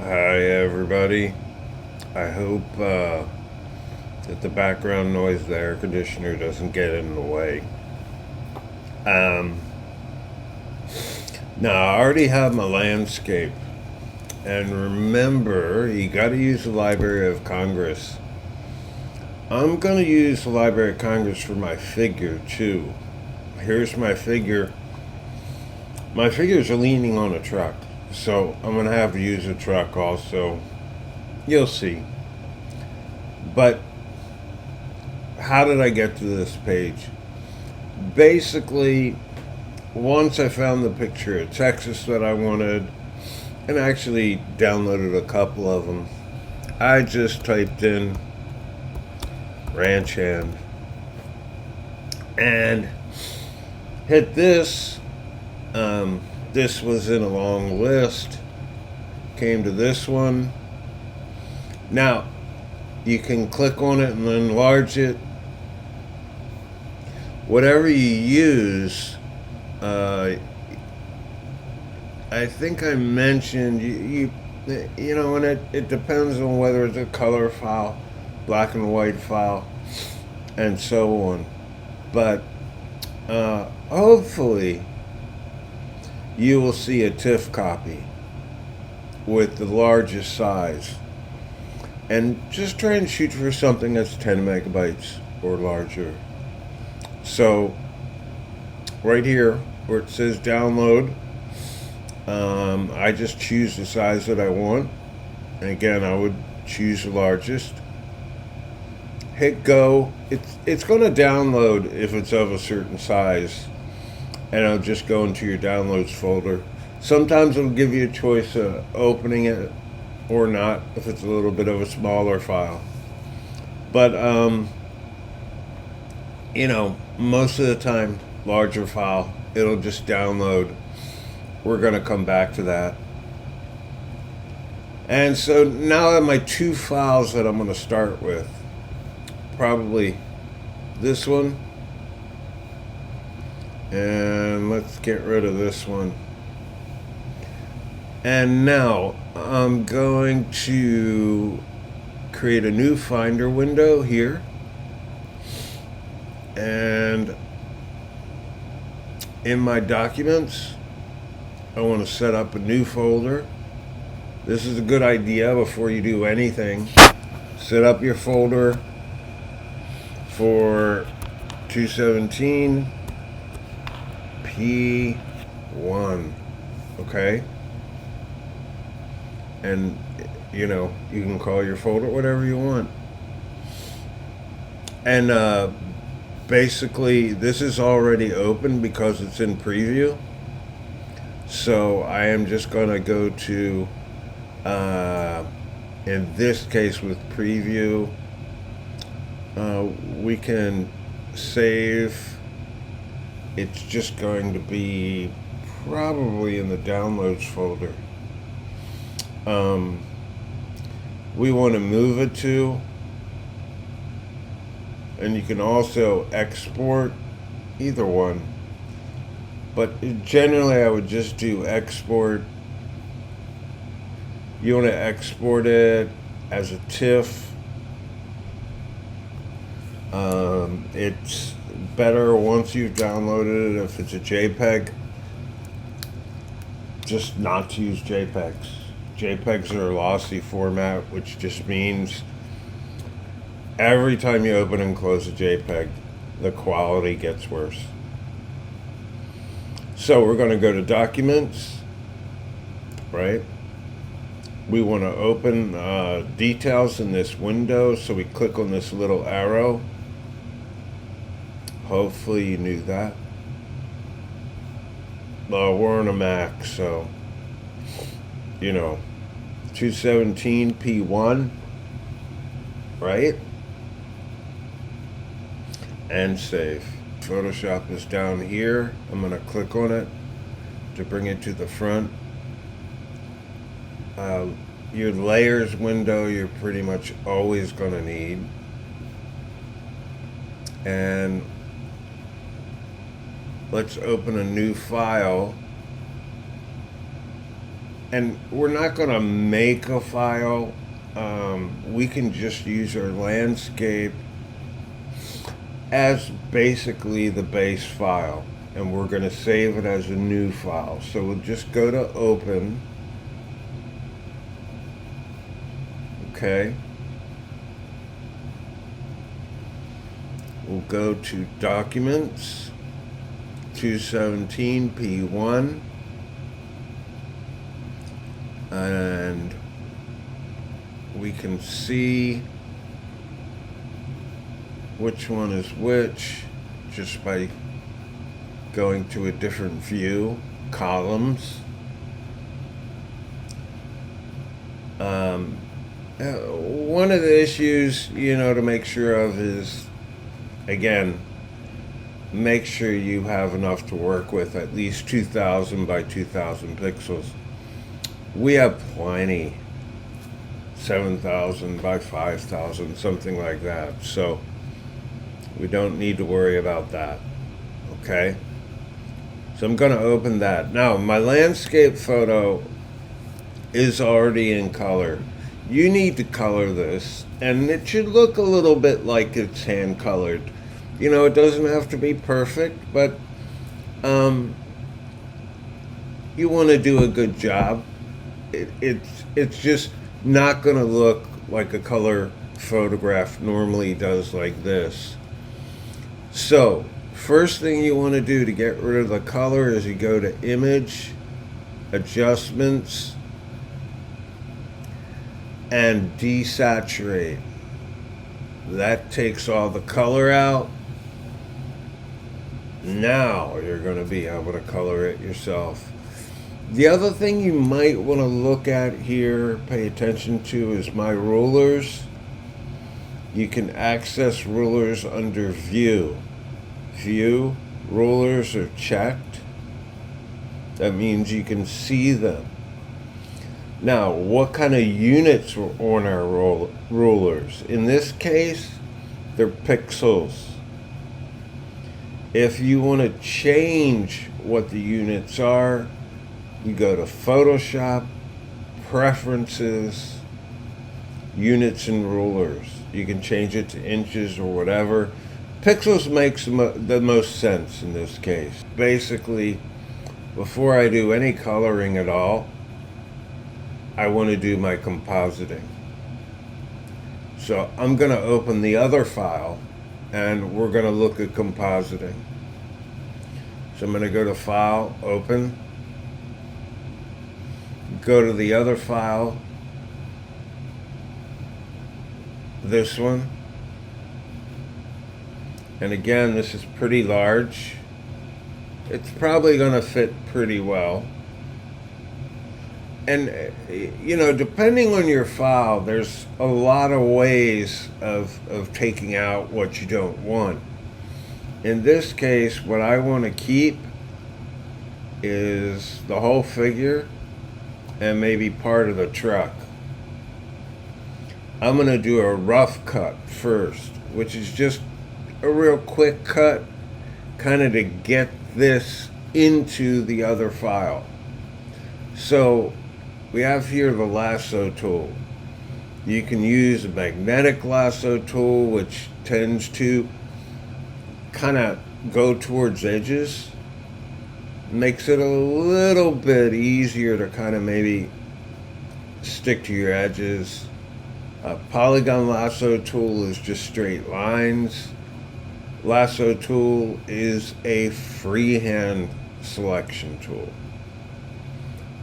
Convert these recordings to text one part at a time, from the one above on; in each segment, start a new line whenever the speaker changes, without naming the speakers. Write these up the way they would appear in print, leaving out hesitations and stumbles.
Hi, everybody. I hope that the background noise of the air conditioner doesn't get in the way. Um, Now, I already have my landscape. And remember, you got to use the Library of Congress. I'm going to use the Library of Congress for my figure, too. Here's my figure. My figures are leaning on a truck. So I'm going to have to use a truck also. You'll see. But how did I get to this page? Basically, once I found the picture of Texas that I wanted, and actually downloaded a couple of them, I just typed in ranch hand and hit this. This was in a long list. Came to this one. Now, you can click on it and enlarge it. Whatever you use, I think I mentioned you know, and it depends on whether it's a color file, black and white file, and so on. But hopefully, you will see a TIFF copy with the largest size, and just try and shoot for something that's 10 megabytes or larger. So, right here where it says download, I just choose the size that I want. And again, I would choose the largest. Hit go. It's going to download if it's of a certain size, and it'll just go into your downloads folder. Sometimes it'll give you a choice of opening it or not if it's a little bit of a smaller file. But most of the time, larger file, it'll just download. We're going to come back to that. And so now I have my two files that I'm going to start with. Probably this one. And let's get rid of this one. And now I'm going to create a new Finder window here. And in my documents, I want to set up a new folder. This is a good idea before you do anything. Set up your folder for 217 P1. Okay? And, you can call your folder whatever you want. And basically, this is already open because it's in preview. So I am just going to go to, in this case with preview, we can save. It's just going to be probably in the downloads folder. We want to move it to, and you can also export either one. But generally, I would just do export. You want to export it as a TIFF. It's better once you've downloaded it if it's a JPEG. Just not to use JPEGs. JPEGs are a lossy format, which just means every time you open and close a JPEG, the quality gets worse. So we're going to go to Documents, right? We want to open details in this window, so we click on this little arrow. Hopefully you knew that. We're on a Mac, so, 217 P1, right? And save. Photoshop is down here. I'm going to click on it to bring it to the front. Your layers window you're pretty much always going to need. And let's open a new file and we're not going to make a file. We can just use our landscape as basically the base file, and we're going to save it as a new file. So we'll just go to open. Okay. We'll go to Documents, 217 P1, and we can see which one is which just by going to a different view, columns. One of the issues, to make sure of is, again, make sure you have enough to work with, at least 2000 by 2000 pixels. We have plenty, 7000 by 5000, something like that. So we don't need to worry about that. Okay? So I'm going to open that. Now, my landscape photo is already in color. You need to color this, and it should look a little bit like it's hand colored. It doesn't have to be perfect, but you want to do a good job. It's just not going to look like a color photograph normally does, like this. So first thing you want to do to get rid of the color is you go to Image, Adjustments, and Desaturate. That takes all the color out. Now you're going to be able to color it yourself. The other thing you might want to look at here, pay attention to, is my rulers. You can access rulers under View. View, rulers are checked. That means you can see them. Now, what kind of units are on our rulers? In this case, they're pixels. If you want to change what the units are, you go to Photoshop, Preferences, Units and Rulers. You can change it to inches or whatever. Pixels makes the most sense in this case. Basically, before I do any coloring at all, I want to do my compositing. So I'm going to open the other file, and we're going to look at compositing. So I'm going to go to File, Open, go to the other file, this one, and again, this is pretty large. It's probably going to fit pretty well. And, depending on your file, there's a lot of ways of taking out what you don't want. In this case, what I want to keep is the whole figure and maybe part of the truck. I'm going to do a rough cut first, which is just a real quick cut, kind of to get this into the other file. So we have here the lasso tool. You can use a magnetic lasso tool, which tends to kind of go towards edges. Makes it a little bit easier to kind of maybe stick to your edges. A polygon lasso tool is just straight lines. Lasso tool is a freehand selection tool.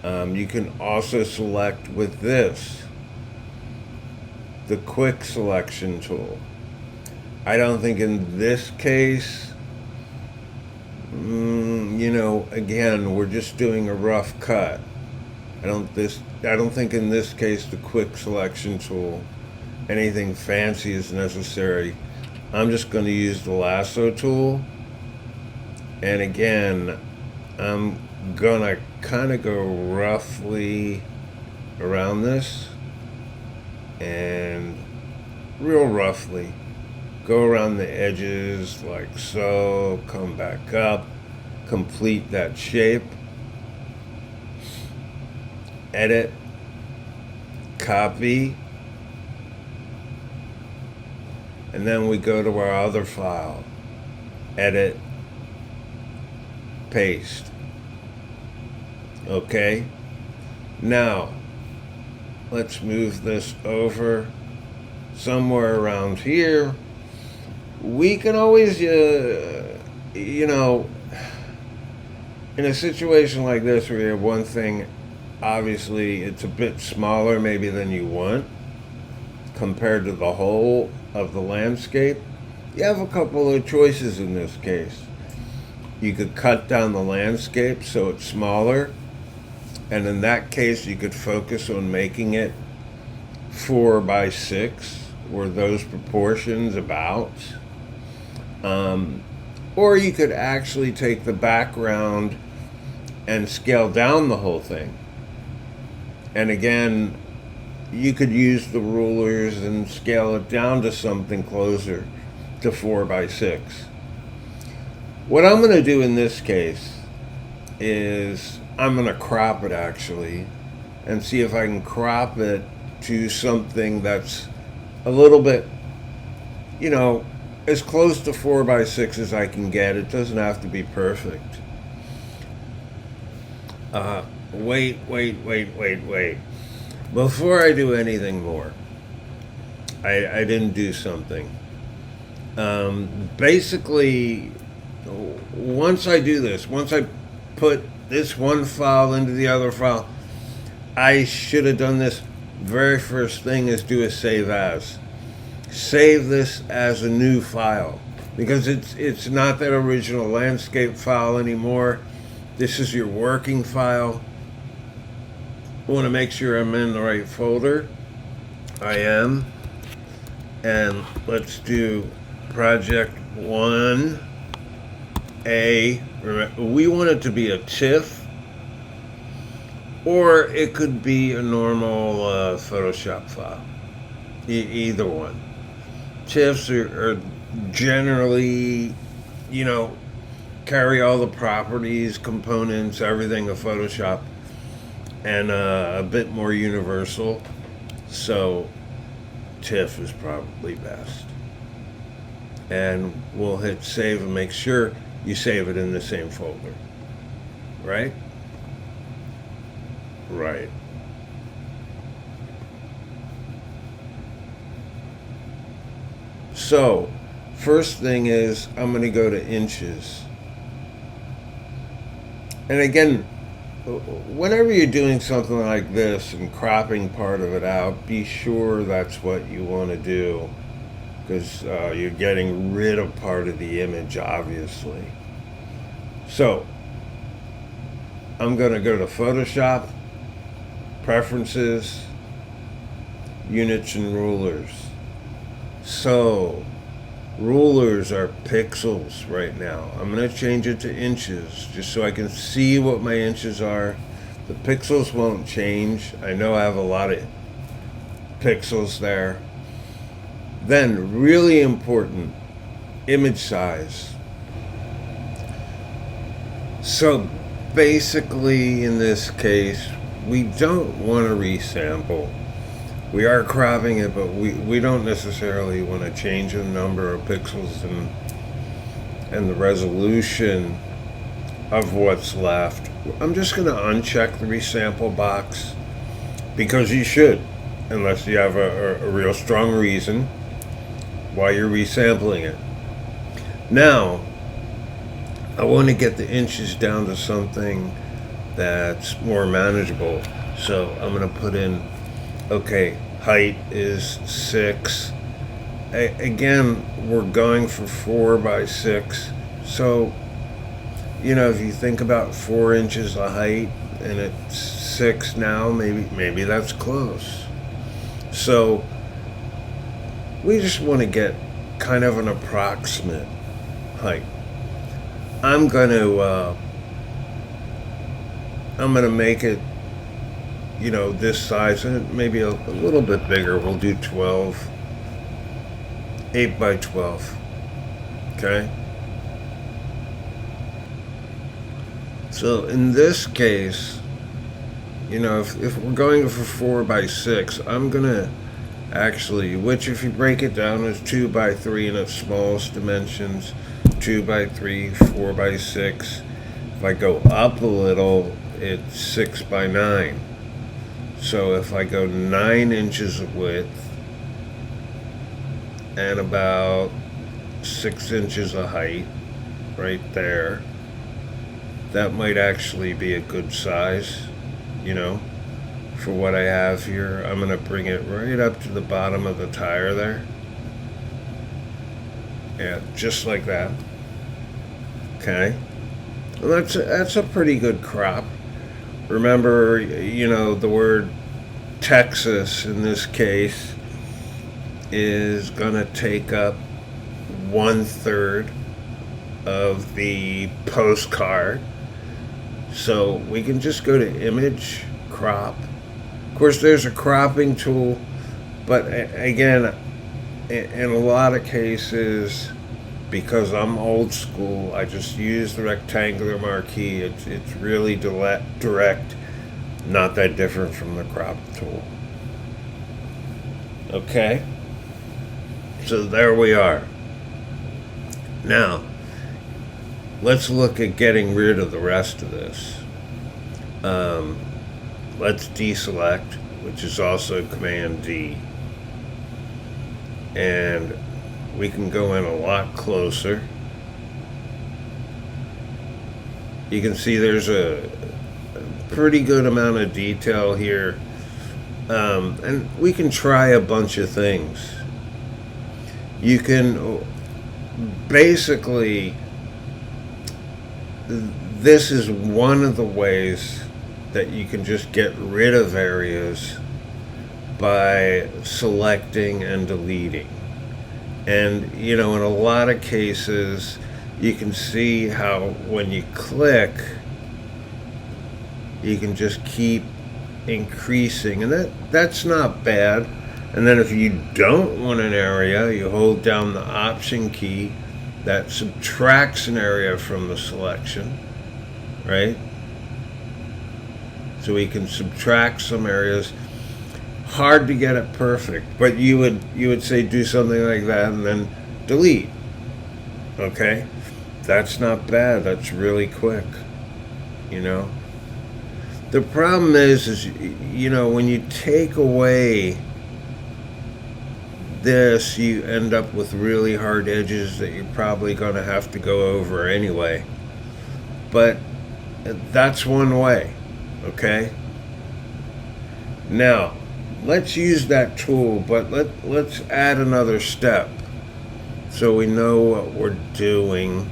You can also select with this, the quick selection tool. I don't think in this case, again, we're just doing a rough cut. I don't think in this case the quick selection tool, anything fancy is necessary. I'm just going to use the lasso tool. And again, I'm gonna kind of go roughly around this and real roughly go around the edges like so, come back up, complete that shape. edit, copy, and then we go to our other file, edit, paste. Okay, now let's move this over somewhere around here. We can always, you know, in a situation like this where you have one thing, obviously it's a bit smaller maybe than you want compared to the whole of the landscape, you have a couple of choices in this case. You could cut down the landscape so it's smaller, and in that case you could focus on making it 4 by 6 or those proportions about. Or you could actually take the background and scale down the whole thing. And again, you could use the rulers and scale it down to something closer to 4 by 6. What I'm going to do in this case is I'm going to crop it actually and see if I can crop it to something that's a little bit, you know, as close to 4 by 6 as I can get. It doesn't have to be perfect. Wait. Before I do anything more, I didn't do something. Basically, once I do this, once I put this one file into the other file, I should have done this very first thing is do a save as. Save this as a new file because it's not that original landscape file anymore. This is your working file. I want to make sure I'm in the right folder. I am. And let's do Project1 A. We want it to be a TIFF, or it could be a normal Photoshop file. Either one. TIFFs are generally, you know, carry all the properties, components, everything of Photoshop, and a bit more universal. So TIFF is probably best. And we'll hit save and make sure you save it in the same folder. Right? Right. So, first thing is I'm going to go to inches. And again, whenever you're doing something like this and cropping part of it out, be sure that's what you want to do, because you're getting rid of part of the image, obviously. So, I'm going to go to Photoshop, Preferences, Units and Rulers. So, rulers are pixels right now. I'm going to change it to inches just so I can see what my inches are. The pixels won't change. I know I have a lot of pixels there. Then, really important, image size. So, basically, in this case, we don't want to resample. We are cropping it, but we don't necessarily want to change the number of pixels and the resolution of what's left. I'm just going to uncheck the resample box, because you should, unless you have a real strong reason why you're resampling it. Now, I want to get the inches down to something that's more manageable. So I'm going to put in, okay, height is 6. Again, we're going for 4 by 6. So, you know, if you think about 4 inches of height and it's 6 now, maybe that's close. So we just want to get kind of an approximate height. I'm gonna make it, you know, this size, and maybe a little bit bigger. We'll do 12, 8 by 12. Okay. So in this case, if we're going for 4 by 6, I'm gonna actually, which if you break it down is 2 by 3 in its smallest dimensions, 2 by 3, 4 by 6. If I go up a little, it's 6 by 9. So if I go 9 inches of width and about 6 inches of height right there, that might actually be a good size, for what I have here. I'm going to bring it right up to the bottom of the tire there. Yeah, just like that. Okay. Well, that's a pretty good crop. Remember, the word Texas in this case is going to take up 1/3 of the postcard. So we can just go to image, crop. Of course, there's a cropping tool, but again, in a lot of cases, because I'm old school, I just use the rectangular marquee. It's really direct, not that different from the crop tool. Okay? So there we are. Now, let's look at getting rid of the rest of this. Let's deselect, which is also Command D. And we can go in a lot closer. You can see there's a pretty good amount of detail here. And we can try a bunch of things. You can basically, this is one of the ways that you can just get rid of areas by selecting and deleting. And, in a lot of cases, you can see how when you click, you can just keep increasing. And that's not bad. And then if you don't want an area, you hold down the Option key. That subtracts an area from the selection, right? So we can subtract some areas. Hard to get it perfect, but you would say do something like that and then delete. Okay? That's not bad. That's really quick. The problem is when you take away this, you end up with really hard edges that you're probably going to have to go over anyway. But that's one way. Okay? Now, let's use that tool, but let's add another step so we know what we're doing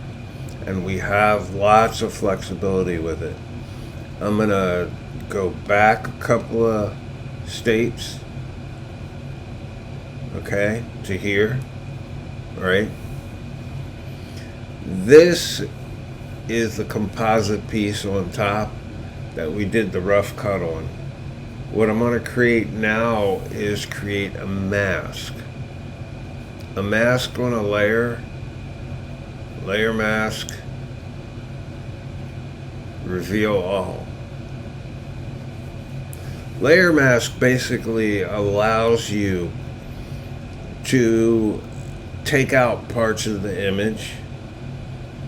and we have lots of flexibility with it. I'm going to go back a couple of steps, okay, to here, all right? This is the composite piece on top that we did the rough cut on. What I'm going to create now is create a mask. A mask on a layer mask, reveal all. Layer mask basically allows you to take out parts of the image,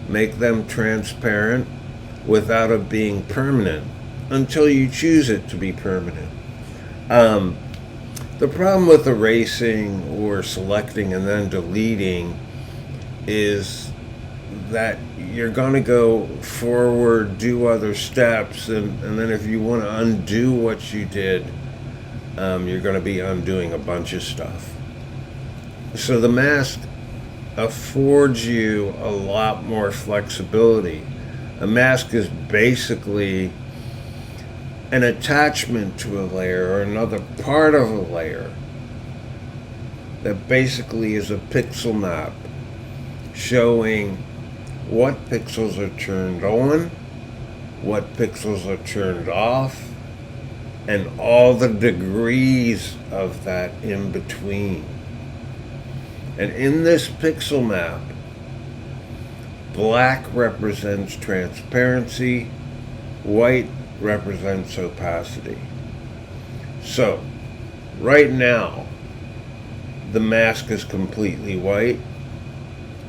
make them transparent without it being permanent until you choose it to be permanent. The problem with erasing or selecting and then deleting is that you're going to go forward, do other steps, and then if you want to undo what you did, you're going to be undoing a bunch of stuff. So the mask affords you a lot more flexibility. A mask is basically an attachment to a layer or another part of a layer that basically is a pixel map showing what pixels are turned on, what pixels are turned off, and all the degrees of that in between. And in this pixel map, black represents transparency, white represents opacity. So, right now, the mask is completely white,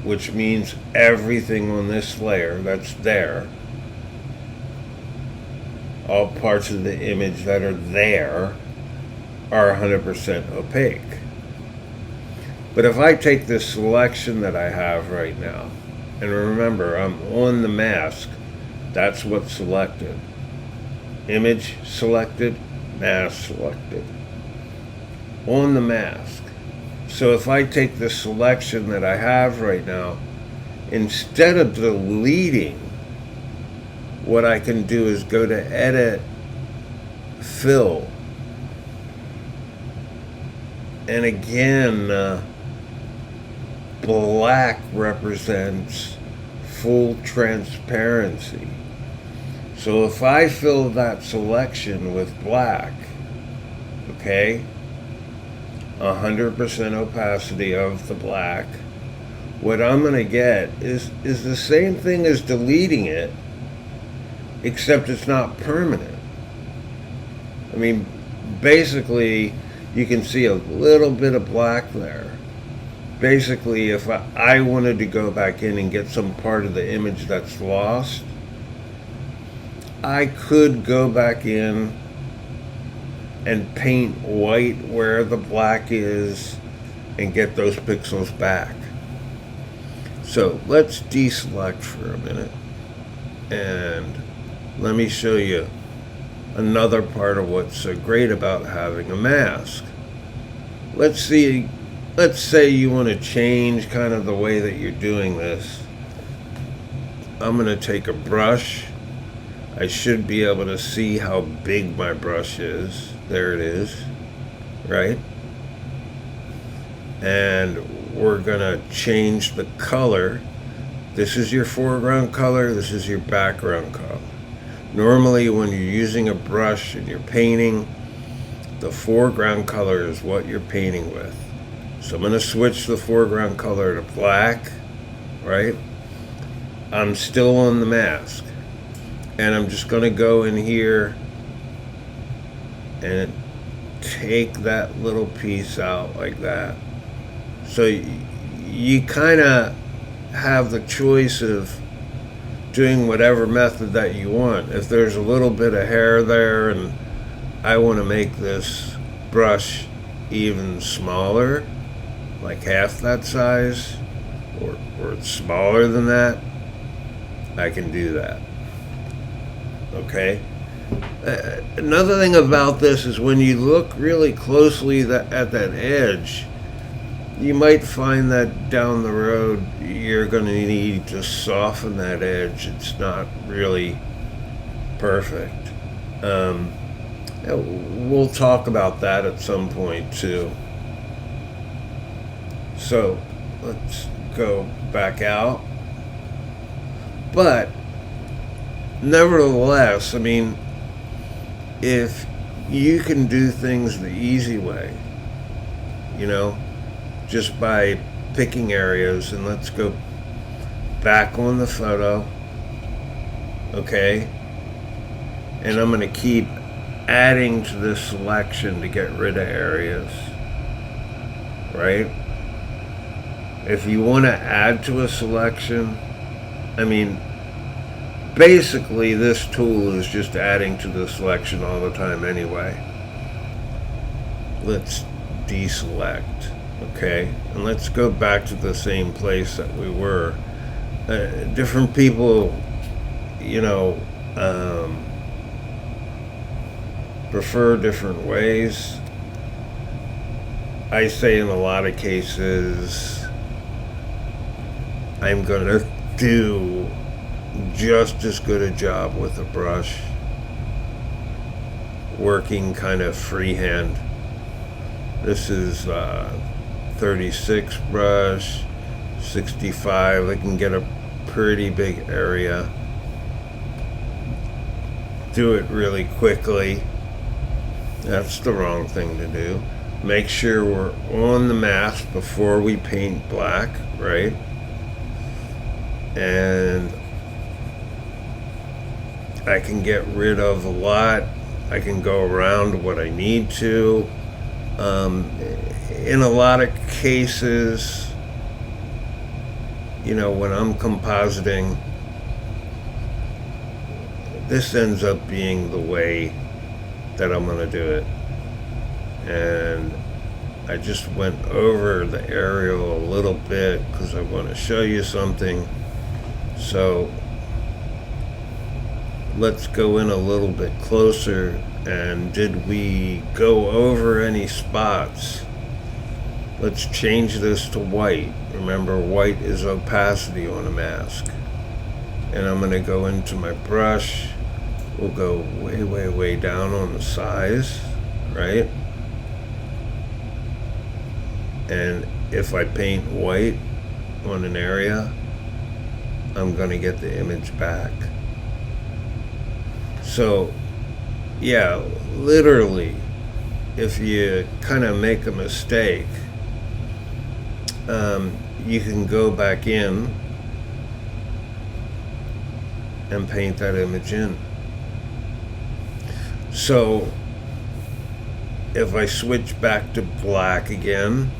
which means everything on this layer that's there, all parts of the image that are there, are 100% opaque. But if I take this selection that I have right now, and remember, I'm on the mask, that's what's selected. Image selected, mask selected. On the mask. So if I take the selection that I have right now, instead of deleting, what I can do is go to Edit, Fill. And again, black represents full transparency. So if I fill that selection with black, okay, 100% opacity of the black, what I'm going to get is the same thing as deleting it, except it's not permanent. I mean, basically, you can see a little bit of black there. Basically, if I wanted to go back in and get some part of the image that's lost, I could go back in and paint white where the black is and get those pixels back. So let's deselect for a minute and let me show you another part of what's so great about having a mask. Let's say you want to change kind of the way that you're doing this. I'm going to take a brush. I should be able to see how big my brush is. There it is, right? And we're going to change the color. This is your foreground color. This is your background color. Normally, when you're using a brush and you're painting, the foreground color is what you're painting with. So I'm going to switch the foreground color to black, right? I'm still on the mask. And I'm just going to go in here and take that little piece out like that. So you kind of have the choice of doing whatever method that you want. If there's a little bit of hair there and I want to make this brush even smaller, like half that size, or it's smaller than that, I can do that. Okay? Another thing about this is when you look really closely at that edge, you might find that down the road you're going to need to soften that edge. It's not really perfect. We'll talk about that at some point too. So let's go back out. But nevertheless, I mean, if you can do things the easy way, you know, just by picking areas, and let's go back on the photo, okay? And I'm going to keep adding to this selection to get rid of areas, right? If you want to add to a selection, I mean, basically this tool is just adding to the selection all the time anyway. Let's deselect, okay? And let's go back to the same place that we were. Different people, you know, prefer different ways. I say in a lot of cases, I'm going to do just as good a job with a brush, working kind of freehand. This is 36 brush, 65. I can get a pretty big area. Do it really quickly. That's the wrong thing to do. Make sure we're on the mask before we paint black, right? And I can get rid of a lot. I can go around what I need to. In a lot of cases, when I'm compositing, this ends up being the way that I'm going to do it. And I just went over the aerial a little bit because I want to show you something. So let's go in a little bit closer. And did we go over any spots? Let's change this to white. Remember, white is opacity on a mask. And I'm going to go into my brush. We'll go way, way, way down on the size, right? And if I paint white on an area, I'm going to get the image back. So, yeah, literally, if you kind of make a mistake, you can go back in and paint that image in. So if I switch back to black again,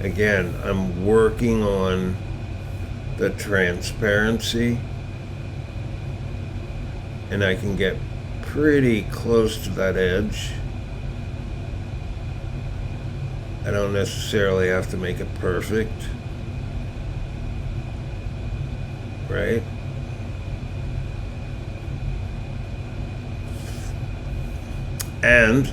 I'm working on the transparency, and I can get pretty close to that edge. I don't necessarily have to make it perfect, right? And,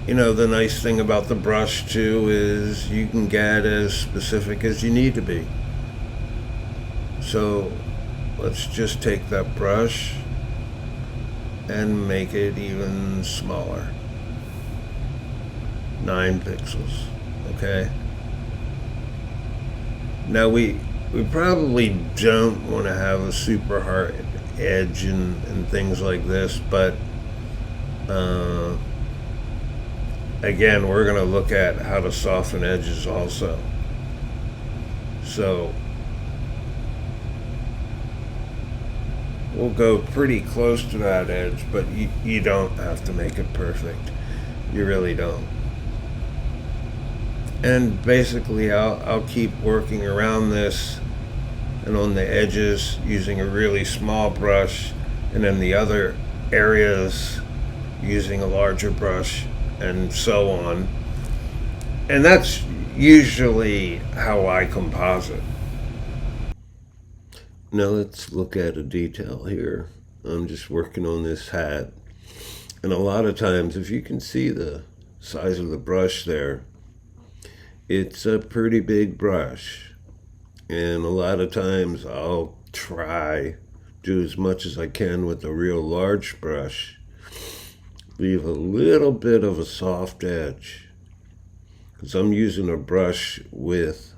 the nice thing about the brush too is you can get as specific as you need to be. So let's just take that brush and make it even smaller. 9 pixels, okay? Now we probably don't want to have a super hard edge and things like this, but again, we're going to look at how to soften edges also. So we'll go pretty close to that edge, but you don't have to make it perfect. You really don't. And basically, I'll keep working around this and on the edges using a really small brush, and then the other areas using a larger brush, and so on. And that's usually how I composite. Now let's look at a detail here. I'm just working on this hat. And a lot of times, if you can see the size of the brush there, it's a pretty big brush. And a lot of times I'll do as much as I can with a real large brush. Leave a little bit of a soft edge, because I'm using a brush with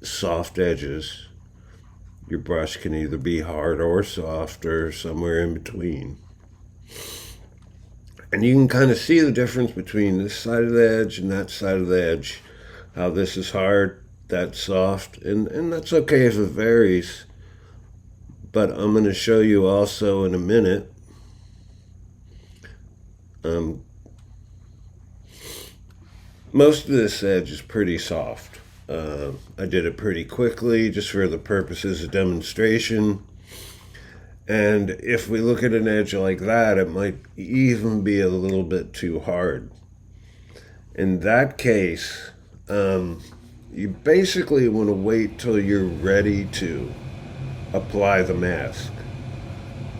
soft edges. Your brush can either be hard or soft or somewhere in between. And you can kind of see the difference between this side of the edge and that side of the edge. How this is hard, that's soft, and that's okay if it varies. But I'm going to show you also in a minute. Most of this edge is pretty soft. I did it pretty quickly just for the purposes of demonstration. And if we look at an edge like that, it might even be a little bit too hard. In that case, you basically want to wait till you're ready to apply the mask.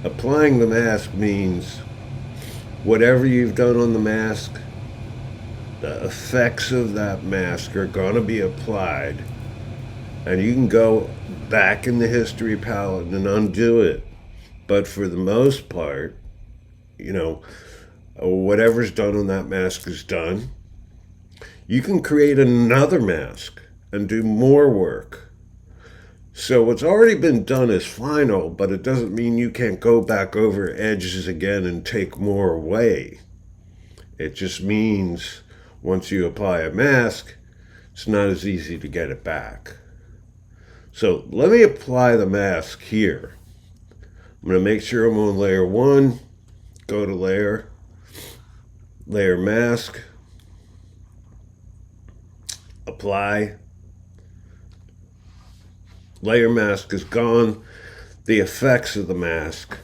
Applying the mask means whatever you've done on the mask, the effects of that mask are going to be applied, and you can go back in the history palette and undo it. But for the most part, whatever's done on that mask is done. You can create another mask and do more work. So what's already been done is final, but it doesn't mean you can't go back over edges again and take more away. It just means once you apply a mask, it's not as easy to get it back. So let me apply the mask here. I'm going to make sure I'm on layer 1. Go to layer mask, apply. Layer mask is gone. The effects of the mask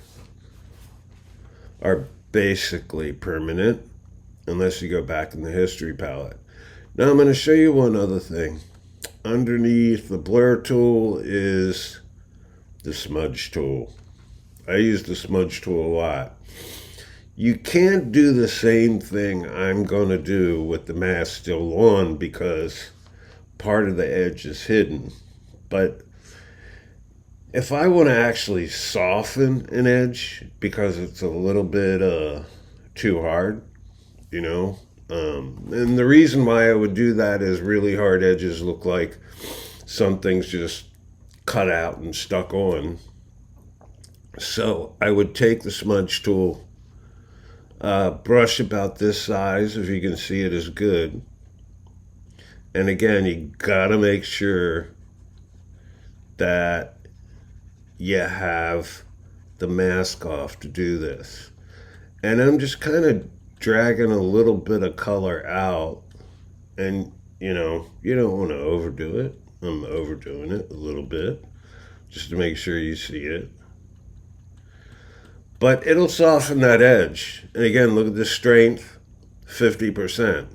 are basically permanent unless you go back in the history palette. Now I'm going to show you one other thing. Underneath the blur tool is the smudge tool. I use the smudge tool a lot. You can't do the same thing I'm going to do with the mask still on because part of the edge is hidden. But if I want to actually soften an edge because it's a little bit too hard, and the reason why I would do that is really hard edges look like something's just cut out and stuck on. So I would take the smudge tool, brush about this size, if you can see it is good. And again, you gotta make sure that you have the mask off to do this. And I'm just kind of dragging a little bit of color out, and you don't want to overdo it. I'm overdoing it a little bit just to make sure you see it, but it'll soften that edge. And again, look at the strength, 50%.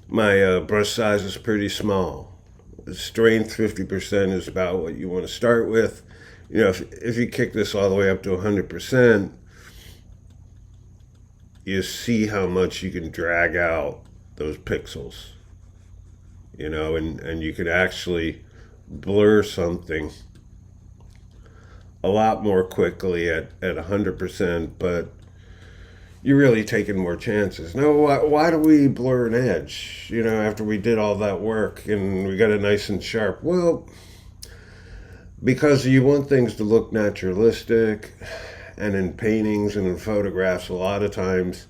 My brush size is pretty small. The strength 50% is about what you want to start with. If you kick this all the way up to 100%, you see how much you can drag out those pixels, and you can actually blur something a lot more quickly at 100%, but you're really taking more chances. Now, why do we blur an edge, after we did all that work and we got it nice and sharp? Well, because you want things to look naturalistic. And in paintings and in photographs, a lot of times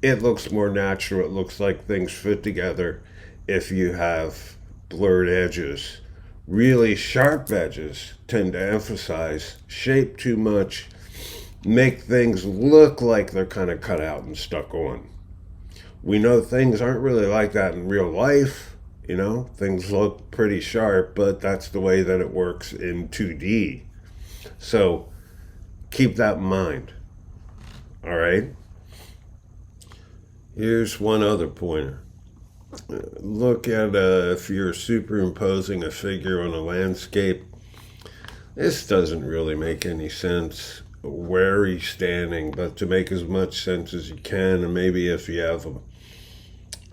it looks more natural. It looks like things fit together if you have blurred edges. Really sharp edges tend to emphasize shape too much, make things look like they're kind of cut out and stuck on. We know things aren't really like that in real life. Things look pretty sharp, but that's the way that it works in 2D. So keep that in mind. All right. Here's one other pointer. Look at if you're superimposing a figure on a landscape. This doesn't really make any sense where he's standing, but to make as much sense as you can, and maybe if you have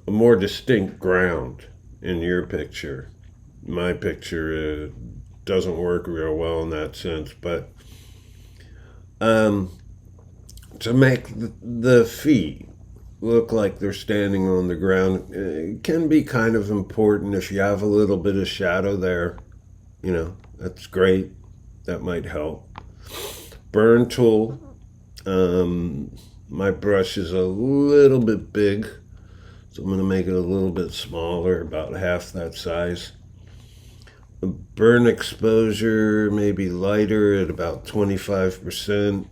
a more distinct ground in your picture. My picture doesn't work real well in that sense, but to make the feet look like they're standing on the ground, it can be kind of important. If you have a little bit of shadow there, that's great. That might help. Burn tool. My brush is a little bit big, so I'm going to make it a little bit smaller, about half that size. Burn exposure, maybe lighter at about 25%.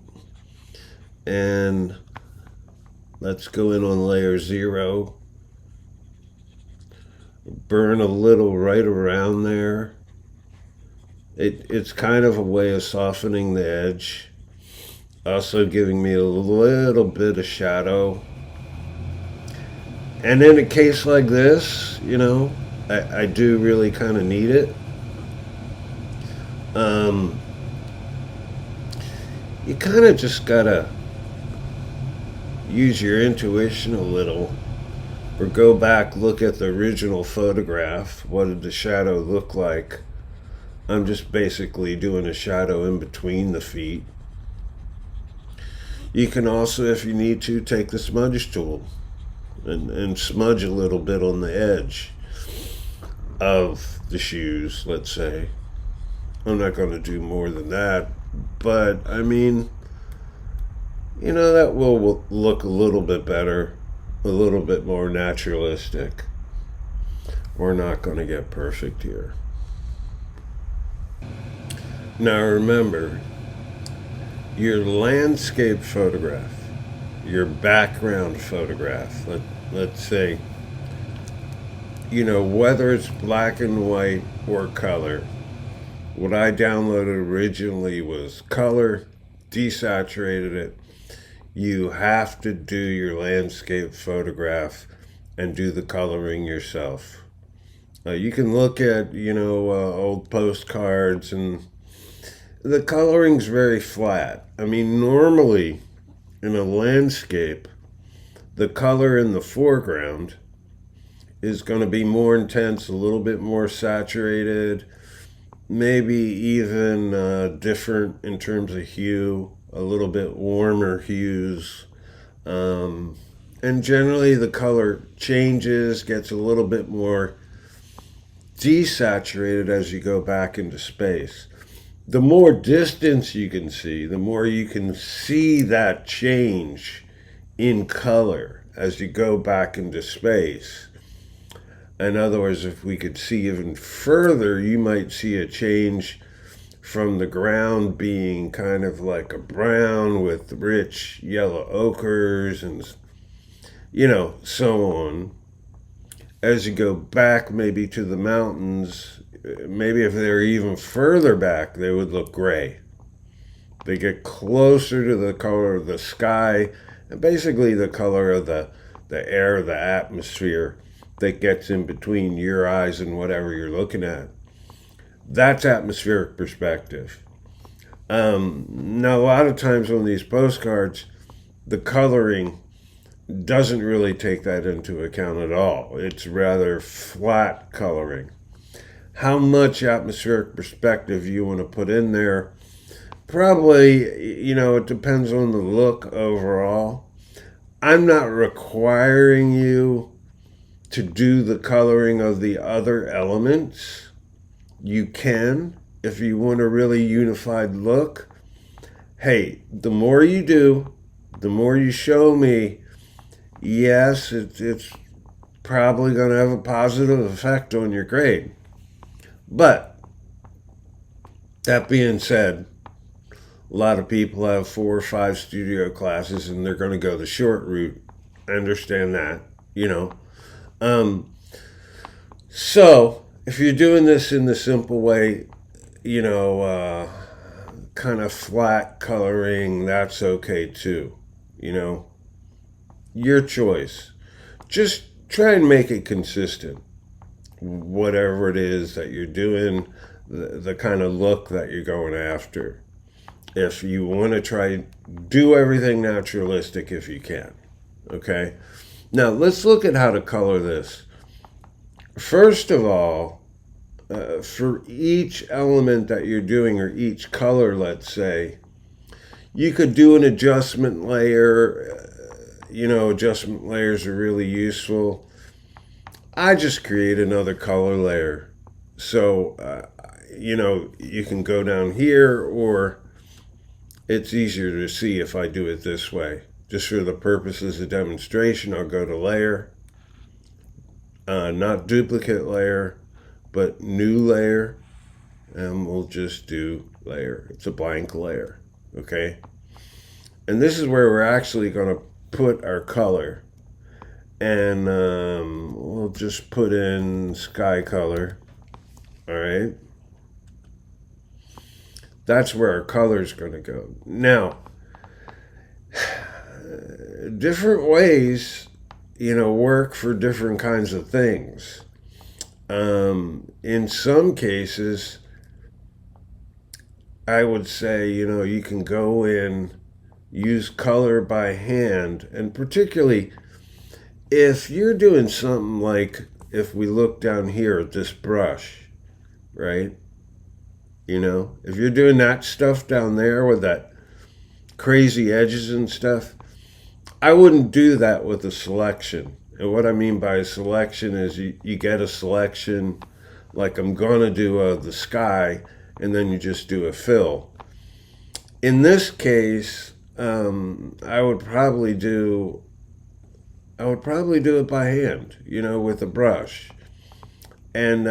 And let's go in on layer 0. Burn a little right around there. It's kind of a way of softening the edge, also giving me a little bit of shadow. And in a case like this, I do really kind of need it. You kind of just gotta use your intuition a little, or go back, look at the original photograph. What did the shadow look like? I'm just basically doing a shadow in between the feet. You can also, if you need to, take the smudge tool and smudge a little bit on the edge of the shoes, let's say. I'm not going to do more than that, but I mean, that will look a little bit better, a little bit more naturalistic. We're not going to get perfect here. Now remember, Your landscape photograph, your background photograph, let's say, whether it's black and white or color. What I downloaded originally was color, desaturated it. You have to do your landscape photograph and do the coloring yourself. You can look at, old postcards, and the coloring's very flat. I mean, normally in a landscape, the color in the foreground is going to be more intense, a little bit more saturated, maybe even different in terms of hue, a little bit warmer hues. And generally, the color changes, gets a little bit more desaturated as you go back into space. The more distance you can see, the more you can see that change in color as you go back into space. In other words, if we could see even further, you might see a change from the ground being kind of like a brown with rich yellow ochres and, so on. As you go back maybe to the mountains, maybe if they're even further back, they would look gray. They get closer to the color of the sky and basically the color of the air, the atmosphere that gets in between your eyes and whatever you're looking at. That's atmospheric perspective. Now, a lot of times on these postcards, the coloring doesn't really take that into account at all. It's rather flat coloring. How much atmospheric perspective you want to put in there, probably, it depends on the look overall. I'm not requiring you to do the coloring of the other elements. You can, if you want a really unified look. Hey, the more you do, the more you show me, yes, it's probably going to have a positive effect on your grade. But that being said, a lot of people have 4 or 5 studio classes and they're going to go the short route. I understand that, So if you're doing this in the simple way, kind of flat coloring, that's okay too. Your choice. Just try and make it consistent. Whatever it is that you're doing, the kind of look that you're going after. If you want to try, do everything naturalistic if you can. Okay? Now, let's look at how to color this. First of all, for each element that you're doing, or each color, let's say, you could do an adjustment layer. Adjustment layers are really useful. I just create another color layer. So, you can go down here, or it's easier to see if I do it this way. Just for the purposes of demonstration, I'll go to layer, not duplicate layer, but new layer, and we'll just do layer. It's a blank layer, okay? And this is where we're actually going to put our color. And we'll just put in sky color, all right? That's where our color is going to go. Now, different ways, work for different kinds of things. In some cases, I would say, you can go in, use color by hand, and particularly if you're doing something like, if we look down here at this brush, right? If you're doing that stuff down there with that crazy edges and stuff, I wouldn't do that with a selection. And what I mean by a selection is you get a selection, like I'm going to do the sky, and then you just do a fill. In this case, I would probably do it by hand, with a brush. And,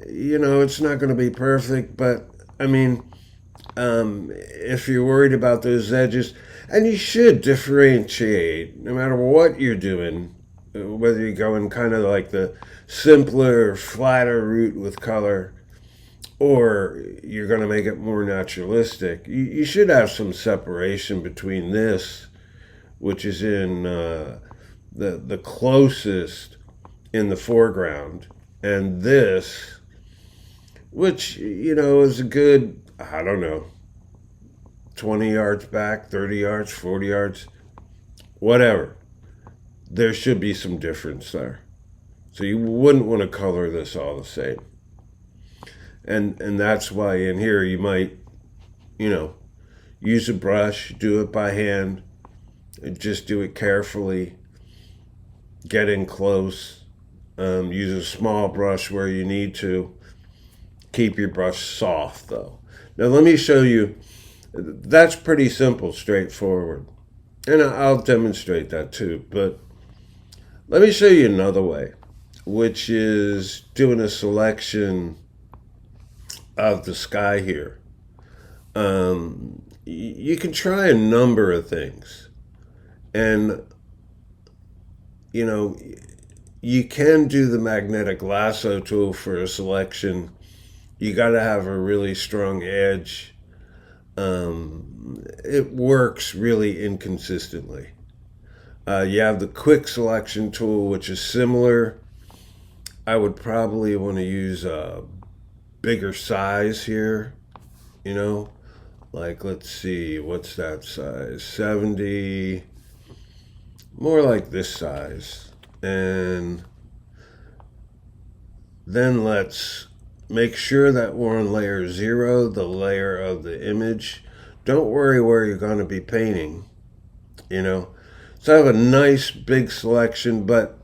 it's not going to be perfect, but I mean, If you're worried about those edges, and you should differentiate no matter what you're doing, whether you're going kind of like the simpler, flatter route with color, or you're going to make it more naturalistic. You should have some separation between this, which is in the closest in the foreground, and this, which is a good, I don't know, 20 yards back, 30 yards, 40 yards, whatever. There should be some difference there. So you wouldn't want to color this all the same. And that's why in here you might, use a brush, do it by hand, and just do it carefully, get in close, use a small brush where you need to. Keep your brush soft though. Now let me show you, that's pretty simple, straightforward. And I'll demonstrate that too, but let me show you another way, which is doing a selection of the sky here. You can try a number of things, and you can do the magnetic lasso tool for a selection. You got to have a really strong edge. It works really inconsistently. You have the quick selection tool, which is similar. I would probably want to use a bigger size here, like, let's see, what's that size? 70, more like this size. And then let's make sure that we're on layer 0, the layer of the image. Don't worry where you're going to be painting, So I have a nice big selection, but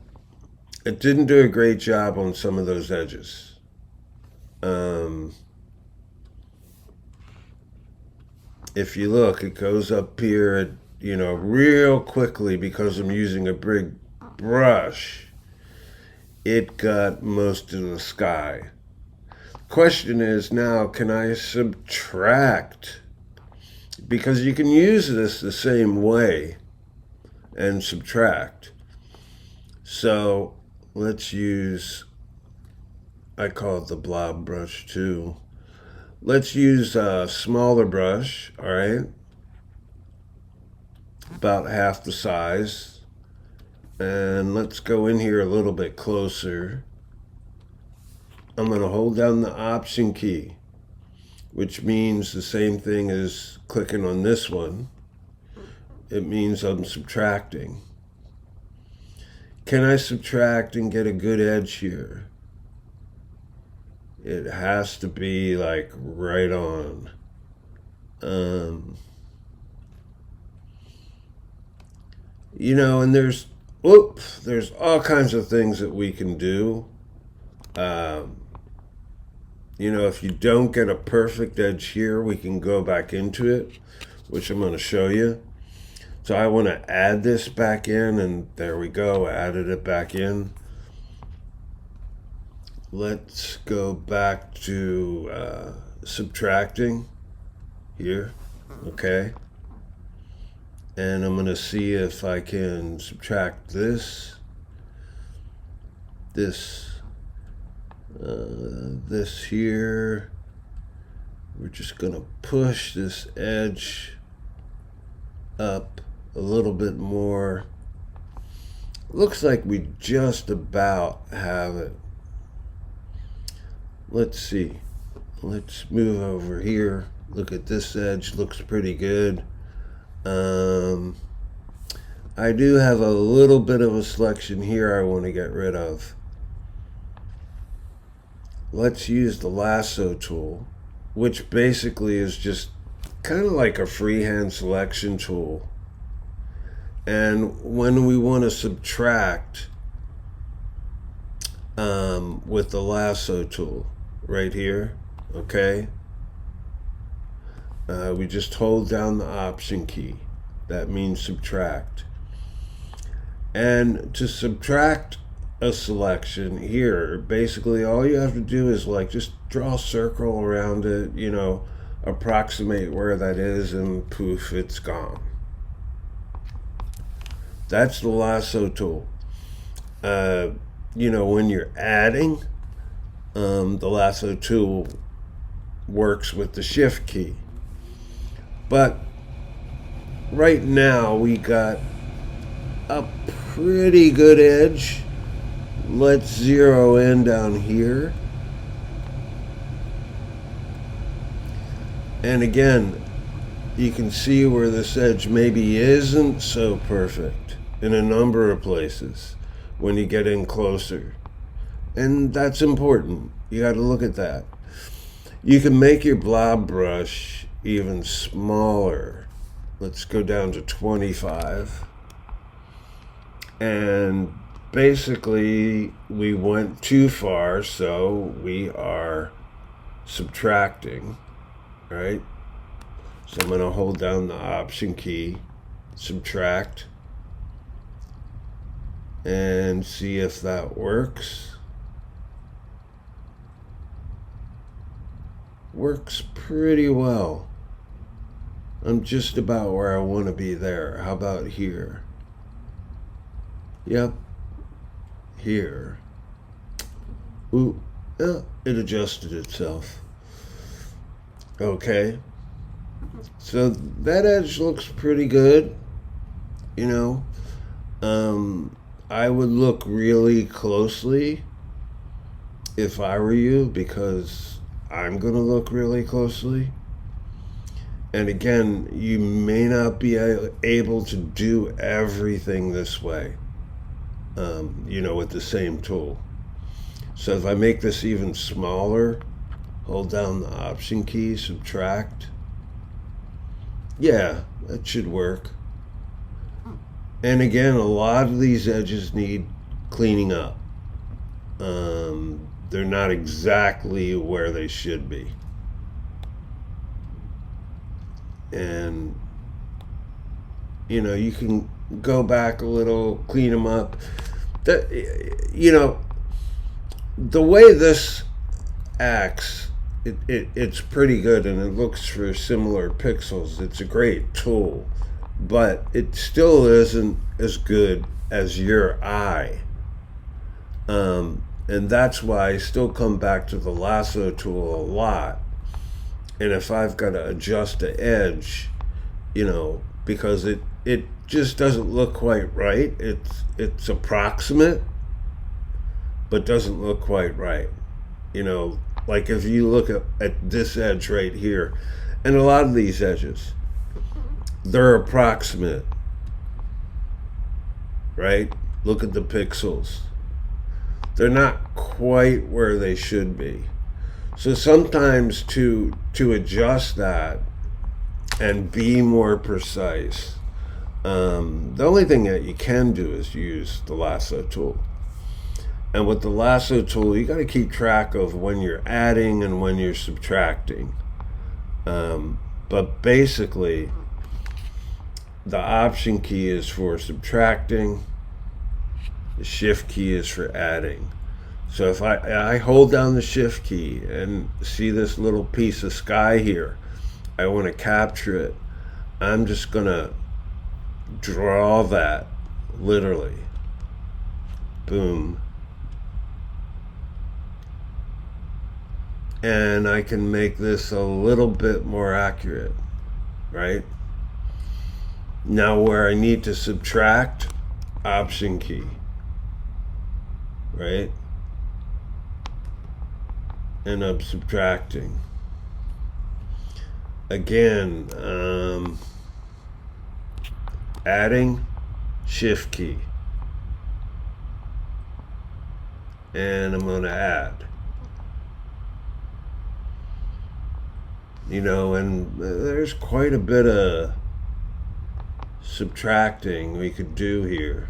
it didn't do a great job on some of those edges. If you look, it goes up here, real quickly because I'm using a big brush. It got most of the sky. Question is now, can I subtract? Because you can use this the same way and subtract. So let's use, I call it the blob brush too. Let's use a smaller brush, all right? About half the size. And let's go in here a little bit closer. I'm going to hold down the Option key, which means the same thing as clicking on this one. It means I'm subtracting. Can I subtract and get a good edge here? It has to be like right on. And there's all kinds of things that we can do. If you don't get a perfect edge here, we can go back into it, which I'm going to show you. So I want to add this back in, and there we go, added it back in. Let's go back to subtracting here, okay? And I'm going to see if I can subtract this here. We're just going to push this edge up a little bit more. Looks like we just about have it. Let's see. Let's move over here. Look at this edge, looks pretty good. I do have a little bit of a selection here I want to get rid of. Let's use the lasso tool, which basically is just kind of like a freehand selection tool. And when we want to subtract with the lasso tool right here, okay, we just hold down the Option key. That means subtract. And to subtract a selection here, basically all you have to do is like just draw a circle around it, approximate where that is, and poof, it's gone. That's the lasso tool. When you're adding, the lasso tool works with the shift key. But right now we got a pretty good edge. Let's zero in down here. And again, you can see where this edge maybe isn't so perfect in a number of places when you get in closer. And that's important. You got to look at that. You can make your blob brush even smaller. Let's go down to 25. And basically, we went too far, so we are subtracting, right? So I'm going to hold down the Option key, subtract, and see if that works. Works pretty well. I'm just about where I want to be there. How about here? Yep. Here. Ooh, it adjusted itself. Okay. So that edge looks pretty good. I would look really closely if I were you, because I'm going to look really closely. And again, you may not be able to do everything this way, with the same tool. So if I make this even smaller, hold down the Option key, subtract. Yeah, that should work. And again, a lot of these edges need cleaning up. They're not exactly where they should be. And, you can go back a little, clean them up. The way this acts, it's pretty good, and it looks for similar pixels. It's a great tool, but it still isn't as good as your eye. And that's why I still come back to the lasso tool a lot. And if I've got to adjust the edge, because it just doesn't look quite right. It's approximate, but doesn't look quite right. Like if you look at this edge right here, and a lot of these edges, they're approximate, right? Look at the pixels. They're not quite where they should be. So sometimes to adjust that and be more precise, the only thing that you can do is use the lasso tool. And with the lasso tool, you got to keep track of when you're adding and when you're subtracting. But basically, the Option key is for subtracting. The Shift key is for adding. So if I hold down the Shift key and see this little piece of sky here, I want to capture it. I'm just going to draw that, literally. Boom. And I can make this a little bit more accurate, right? Now where I need to subtract, Option key, right? And I'm subtracting. Again, adding, Shift key. And I'm going to add. And there's quite a bit of subtracting we could do here.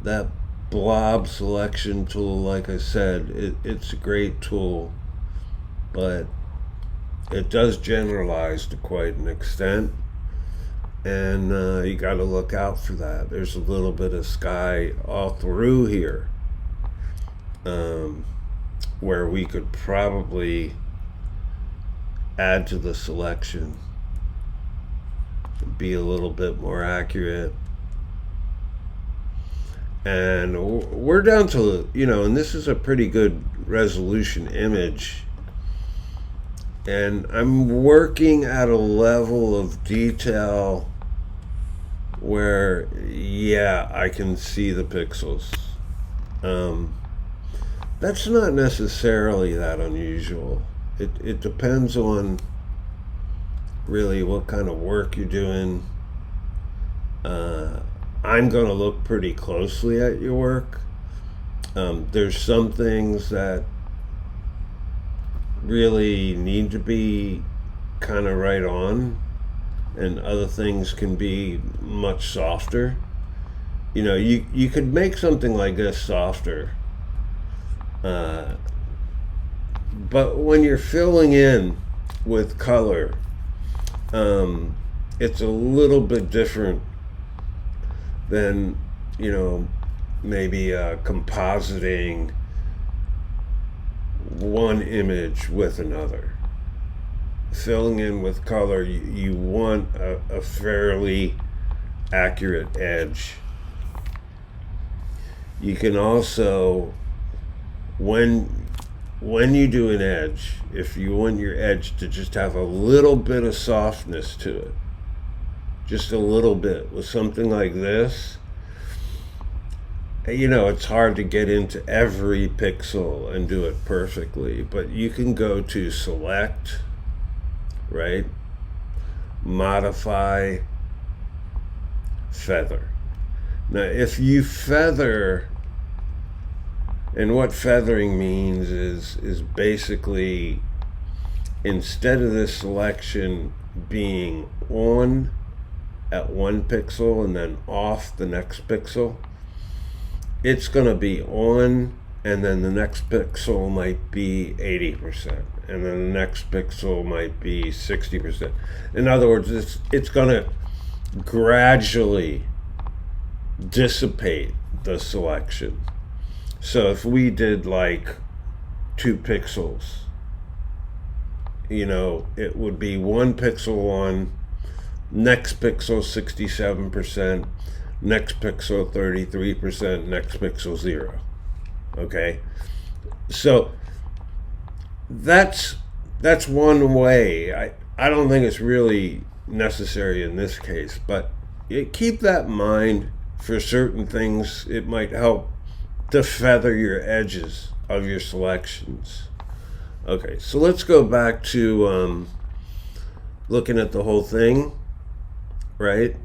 That blob selection tool, like I said, it's a great tool, but it does generalize to quite an extent. And you got to look out for that. There's a little bit of sky all through here, where we could probably add to the selection, be a little bit more accurate. And we're down to, and this is a pretty good resolution image. And I'm working at a level of detail where, yeah, I can see the pixels. That's not necessarily that unusual. It depends on really what kind of work you're doing. I'm going to look pretty closely at your work. There's some things that really need to be kind of right on, and other things can be much softer. You could make something like this softer, but when you're filling in with color, it's a little bit different than maybe compositing one image with another. Filling in with color, you want a fairly accurate edge. You can also, when you do an edge, if you want your edge to just have a little bit of softness to it, just a little bit, with something like this, it's hard to get into every pixel and do it perfectly, but you can go to select, right? Modify, feather. Now, if you feather, and what feathering means is basically, instead of this selection being on at one pixel and then off the next pixel, it's going to be on, and then the next pixel might be 80%, and then the next pixel might be 60%. In other words, it's going to gradually dissipate the selection. So if we did like 2 pixels, it would be 1 pixel on, next pixel 67%, next pixel 33%, next pixel 0. Okay, so that's one way. I don't think it's really necessary in this case, but keep that in mind for certain things. It might help to feather your edges of your selections. Okay, so let's go back to looking at the whole thing, right?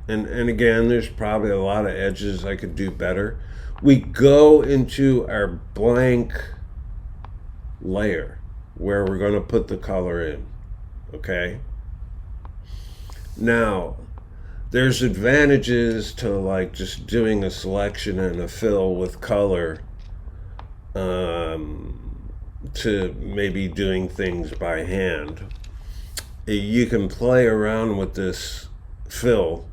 And again, there's probably a lot of edges I could do better. We go into our blank layer where we're going to put the color in, okay? Now, there's advantages to like just doing a selection and a fill with color, to maybe doing things by hand. You can play around with this fill,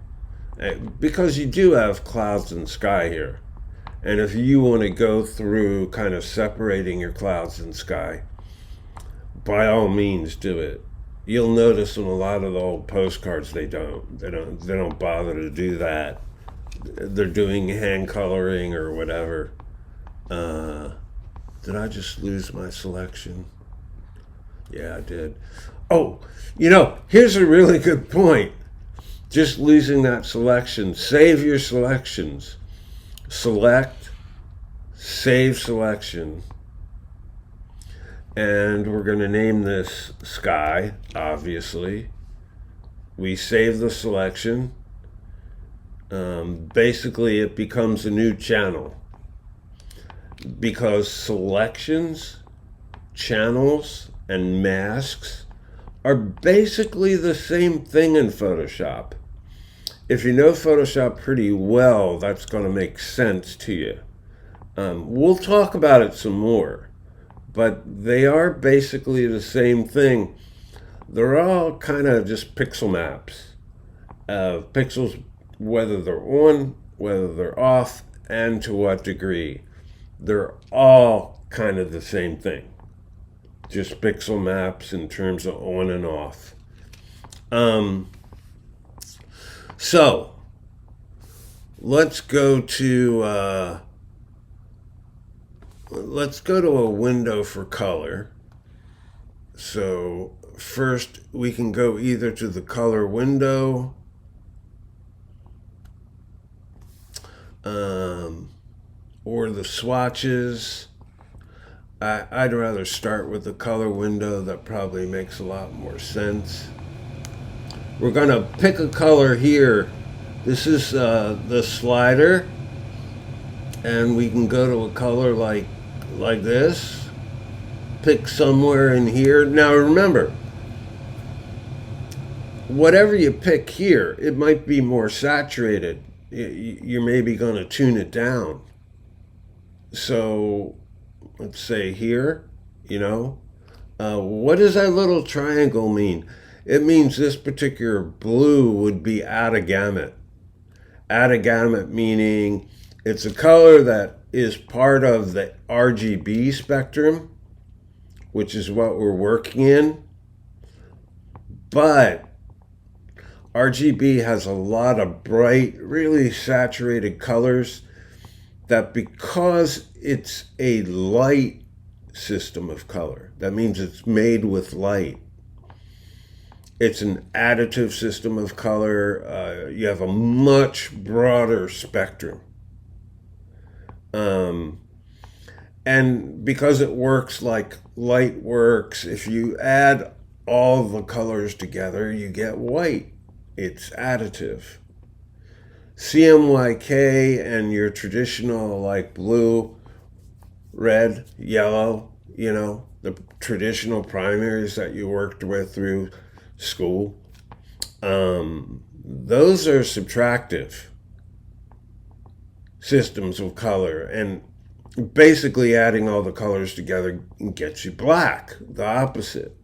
because you do have clouds and sky here. And if you want to go through kind of separating your clouds and sky, by all means do it. You'll notice in a lot of the old postcards they don't bother to do that. They're doing hand coloring or whatever. Did I just lose my selection? Yeah, I did. Oh, here's a really good point. Just losing that selection. Save your selections. Select, save selection. And we're going to name this sky, obviously. We save the selection. Basically, it becomes a new channel, because selections, channels, and masks are basically the same thing in Photoshop. If you know Photoshop pretty well, that's going to make sense to you. We'll talk about it some more, but they are basically the same thing. They're all kind of just pixel maps. Pixels, whether they're on, whether they're off, and to what degree. They're all kind of the same thing. Just pixel maps in terms of on and off. So let's go to a window for color. So first we can go either to the color window, or the swatches. I'd rather start with the color window. That probably makes a lot more sense. We're going to pick a color here. This is the slider, and we can go to a color like this. Pick somewhere in here. Now remember, whatever you pick here, it might be more saturated. You're maybe going to tune it down. So let's say here, what does that little triangle mean? It means this particular blue would be out of gamut. Out of gamut meaning it's a color that is part of the RGB spectrum, which is what we're working in. But RGB has a lot of bright, really saturated colors that, because it's a light system of color, that means it's made with light. It's an additive system of color. You have a much broader spectrum. And because it works like light works, if you add all the colors together, you get white. It's additive. CMYK and your traditional like blue, red, yellow, the traditional primaries that you worked with through school, those are subtractive systems of color, and basically adding all the colors together gets you black, the opposite.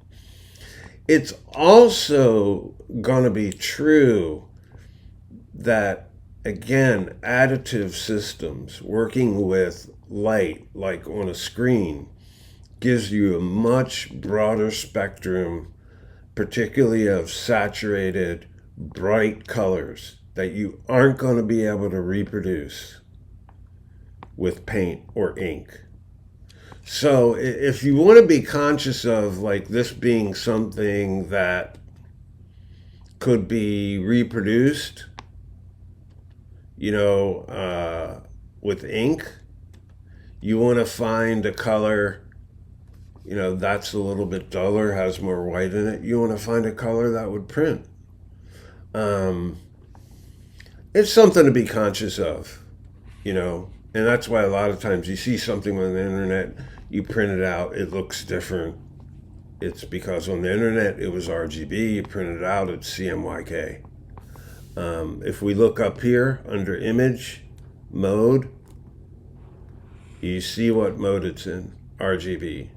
It's also going to be true that, again, additive systems working with light, like on a screen, gives you a much broader spectrum, particularly of saturated, bright colors that you aren't going to be able to reproduce with paint or ink. So if you want to be conscious of like this being something that could be reproduced, with ink, you want to find a color, that's a little bit duller, has more white in it. You want to find a color that would print. It's something to be conscious of, and that's why a lot of times you see something on the internet, you print it out, it looks different. It's because on the internet it was RGB, you print it out, it's CMYK. If we look up here under image mode, you see what mode it's in, RGB.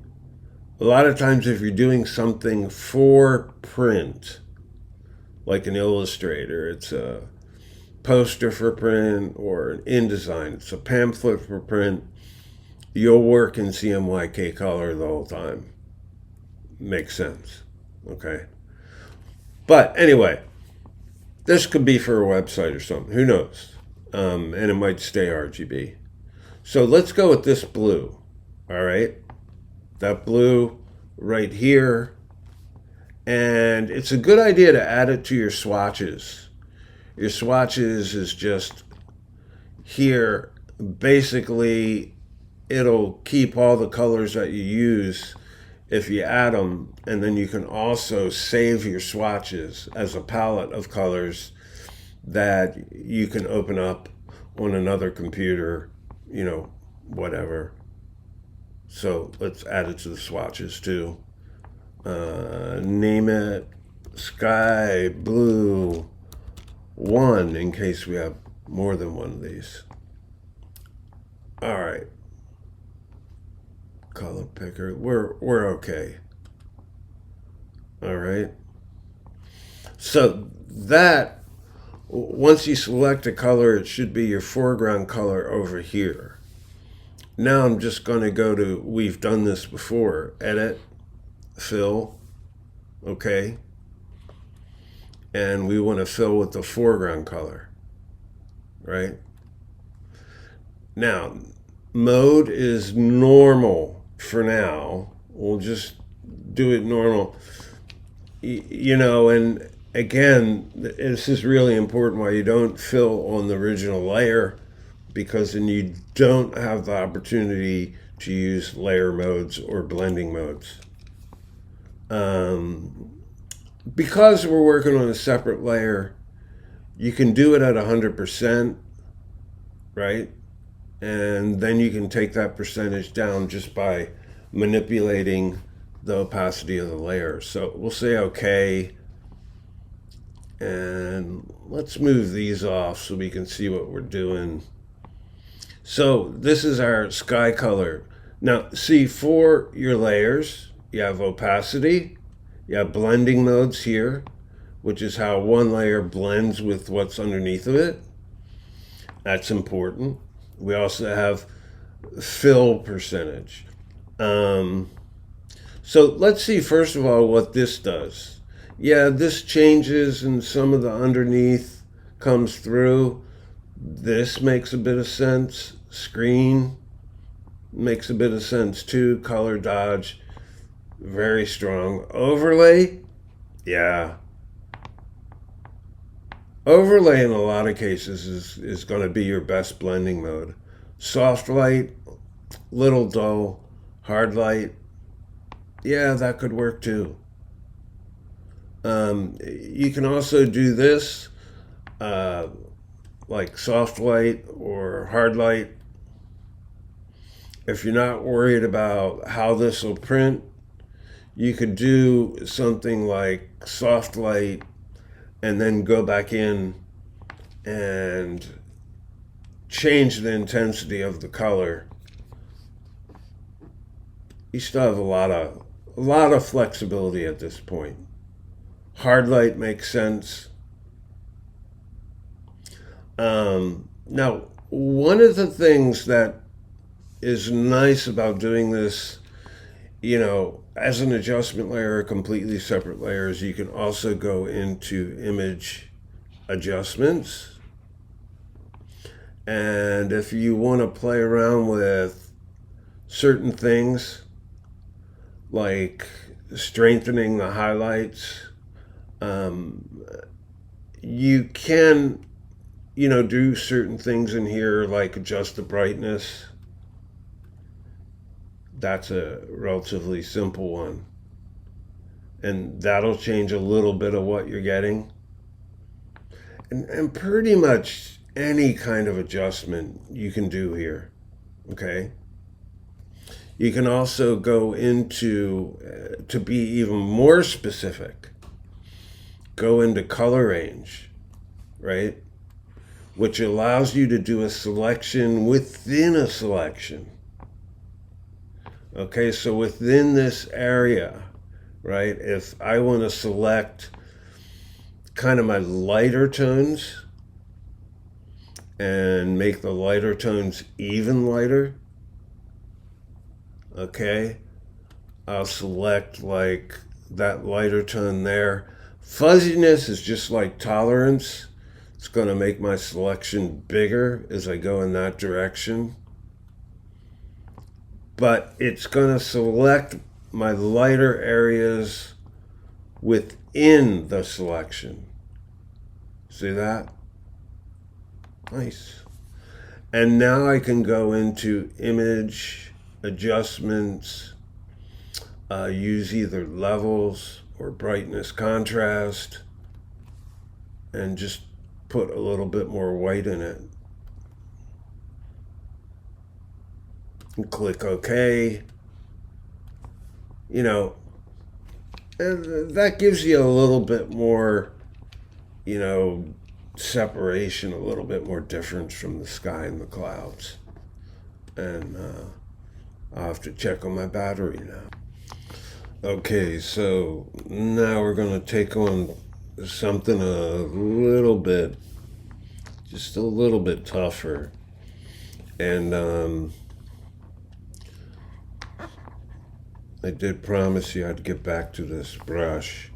A lot of times if you're doing something for print, like an illustrator, it's a poster for print, or an InDesign, it's a pamphlet for print, you'll work in CMYK color the whole time. Makes sense, okay? But anyway, this could be for a website or something, who knows? And it might stay RGB. So let's go with this blue, all right? That blue right here. And it's a good idea to add it to your swatches. Your swatches is just here. Basically, it'll keep all the colors that you use if you add them, and then you can also save your swatches as a palette of colors that you can open up on another computer, whatever. So let's add it to the swatches too. Name it Sky Blue 1 in case we have more than one of these. All right. Color picker. We're okay. All right. So that once you select a color, it should be your foreground color over here. Now I'm just going to go to, we've done this before, edit, fill, okay, and we want to fill with the foreground color, right? Now, mode is normal for now. We'll just do it normal. You know, and again, this is really important why you don't fill on the original layer, because then you don't have the opportunity to use layer modes or blending modes. Because we're working on a separate layer, you can do it at 100%, right? And then you can take that percentage down just by manipulating the opacity of the layer. So we'll say okay, and let's move these off so we can see what we're doing. So this is our sky color. Now see, for your layers, you have opacity, you have blending modes here, which is how one layer blends with what's underneath of it. That's important. We also have fill percentage. So let's see first of all what this does. Yeah, this changes and some of the underneath comes through. This makes a bit of sense. Screen makes a bit of sense too. Color dodge, very strong. Overlay, yeah. Overlay in a lot of cases is going to be your best blending mode. Soft light, little dull. Hard light, yeah, that could work too. You can also do this, like soft light or hard light. If you're not worried about how this will print, you could do something like soft light and then go back in and change the intensity of the color. You still have a lot of flexibility at this point. Hard light makes sense. Now, one of the things that is nice about doing this, you know, as an adjustment layer, a completely separate layer, is you can also go into image adjustments. And if you want to play around with certain things, like strengthening the highlights, you can, you know, do certain things in here, like adjust the brightness. That's a relatively simple one. And that'll change a little bit of what you're getting. And pretty much any kind of adjustment you can do here, okay? You can also go into, to be even more specific, go into color range, right? Which allows you to do a selection within a selection. Okay, so within this area, right, if I want to select kind of my lighter tones and make the lighter tones even lighter, okay, I'll select like that lighter tone there. Fuzziness is just like tolerance. It's going to make my selection bigger as I go in that direction. But it's going to select my lighter areas within the selection. See that? Nice. And now I can go into image adjustments, use either levels or brightness contrast, and just put a little bit more white in it. And click OK. You know, and that gives you a little bit more, you know, separation, a little bit more difference from the sky and the clouds. And I'll have to check on my battery now. Okay, so now we're going to take on something a little bit just a little bit tougher. And I did promise you I'd get back to this brush.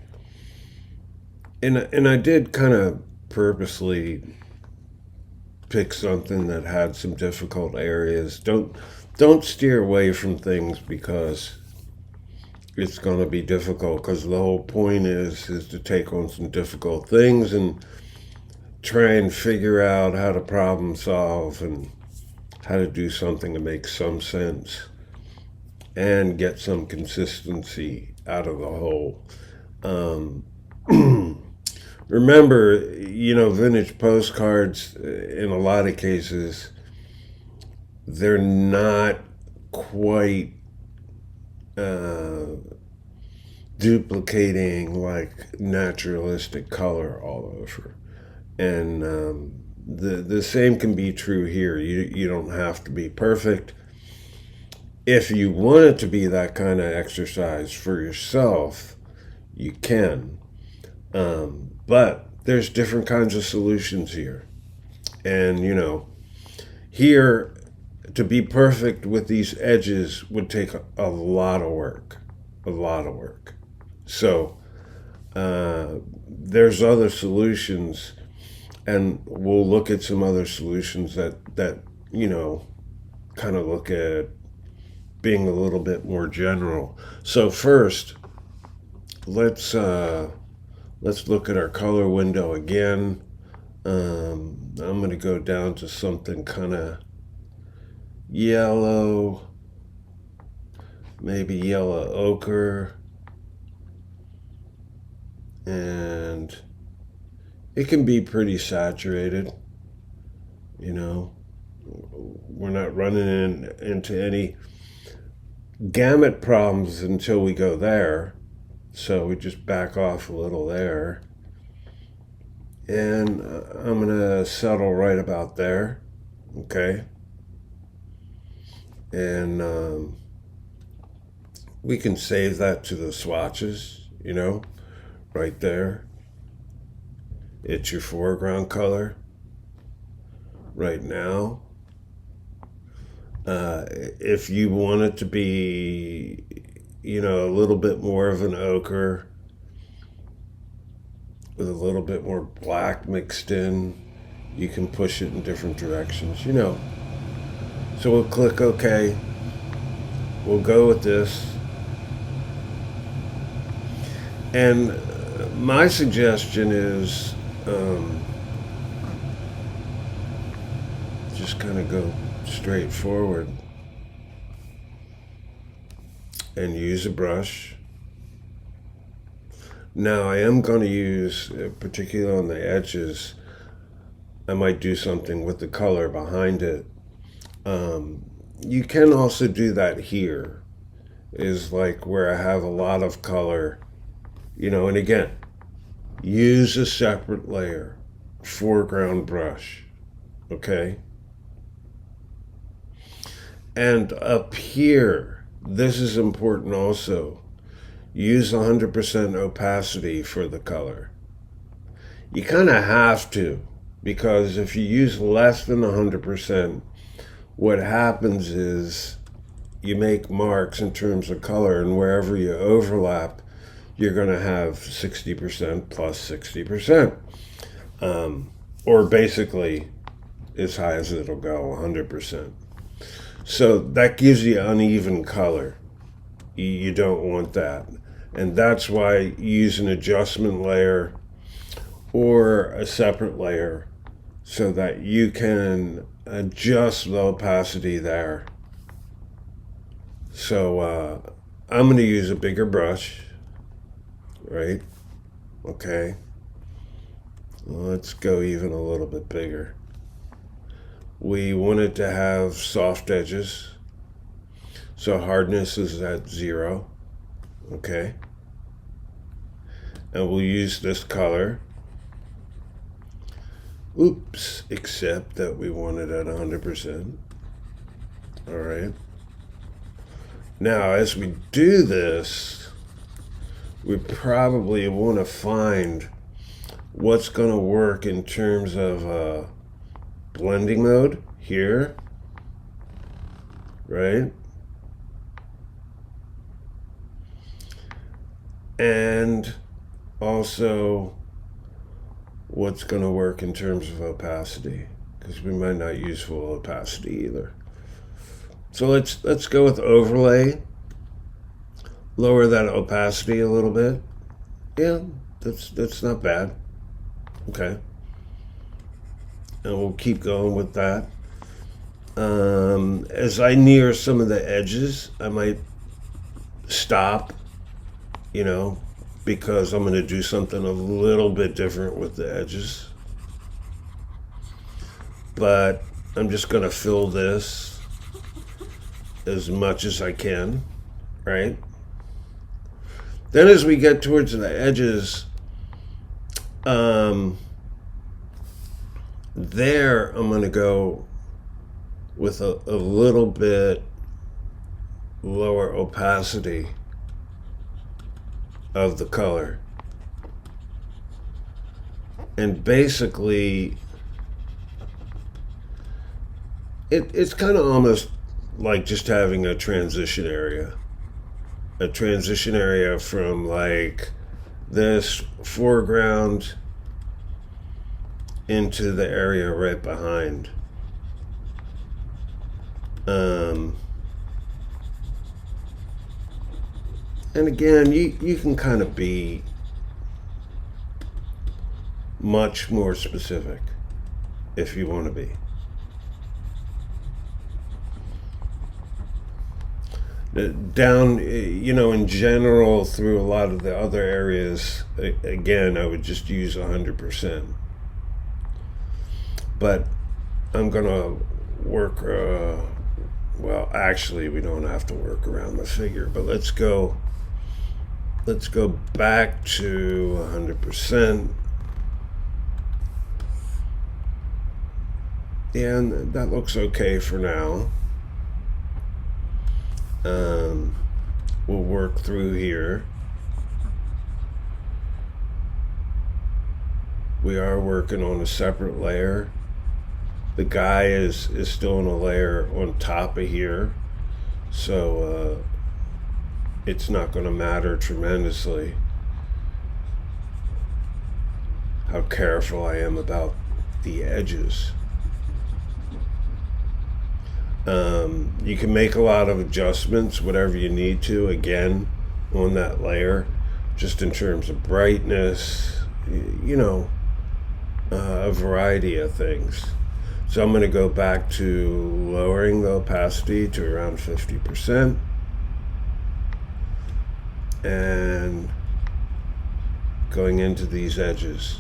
And I did kind of purposely pick something that had some difficult areas. Don't steer away from things because it's going to be difficult, because the whole point is to take on some difficult things and try and figure out how to problem solve and how to do something that makes some sense and get some consistency out of the whole. Remember, vintage postcards, in a lot of cases, they're not quite duplicating like naturalistic color all over. And the same can be true here. You don't have to be perfect. If you want it to be that kind of exercise for yourself, you can. But there's different kinds of solutions here. And, here, to be perfect with these edges would take a lot of work. A lot of work. So, there's other solutions, and we'll look at some other solutions that kind of look at being a little bit more general. So first, let's look at our color window again. I'm going to go down to something kind of yellow, maybe yellow ochre, and it can be pretty saturated. We're not running into any gamut problems until we go there. So we just back off a little there. And I'm going to settle right about there. Okay. And we can save that to the swatches, right there. It's your foreground color right now. If you want it to be, a little bit more of an ochre with a little bit more black mixed in, you can push it in different directions, So we'll click OK. We'll go with this. And my suggestion is just kind of go straight forward and use a brush. Now I am going to use, particularly on the edges, I might do something with the color behind it. You can also do that here, is like where I have a lot of color, and again, use a separate layer, foreground brush, okay? And up here, this is important also, use 100% opacity for the color. You kind of have to, because if you use less than 100%, what happens is you make marks in terms of color, and wherever you overlap, you're going to have 60% plus 60%. Or basically, as high as it'll go, 100%. So that gives you uneven color. You don't want that. And that's why you use an adjustment layer or a separate layer so that you can adjust the opacity there. So I'm going to use a bigger brush, right? Okay. Let's go even a little bit bigger. We want it to have soft edges. So hardness is at 0. Okay. And we'll use this color. Oops, except that we want it at 100%. All right. Now, as we do this, we probably want to find what's going to work in terms of blending mode here, right? And also what's going to work in terms of opacity, because we might not use full opacity either. So let's go with overlay. Lower that opacity a little bit. Yeah, that's not bad. Okay. And we'll keep going with that. As I near some of the edges, I might stop, because I'm going to do something a little bit different with the edges. But I'm just going to fill this as much as I can, right? Then as we get towards the edges, there I'm going to go with a little bit lower opacity of the color. And basically, it's kind of almost like just having a transition area. A transition area from like this foreground into the area right behind. And again, you can kind of be much more specific if you want to be. Down, in general, through a lot of the other areas, again, I would just use 100%. But I'm going to work, well, actually, we don't have to work around the figure, but let's go back to 100%. And that looks okay for now. We'll work through here. We are working on a separate layer. The guy is still in a layer on top of here, so it's not going to matter tremendously how careful I am about the edges. You can make a lot of adjustments, whatever you need to, again, on that layer, just in terms of brightness, a variety of things. So I'm going to go back to lowering the opacity to around 50%. And going into these edges.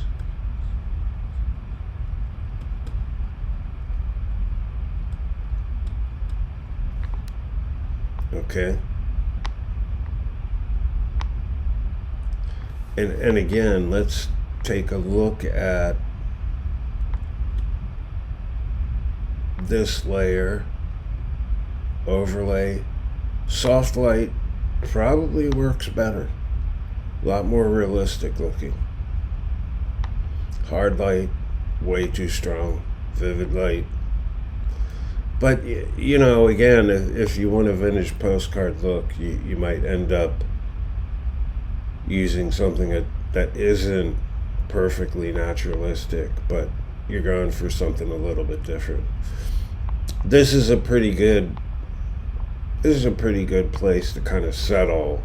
Okay. And again, let's take a look at this layer, overlay. Soft light probably works better. A lot more realistic looking. Hard light, way too strong. Vivid light. But, again, if you want a vintage postcard look, you might end up using something that isn't perfectly naturalistic, but you're going for something a little bit different. This is a pretty good place to kind of settle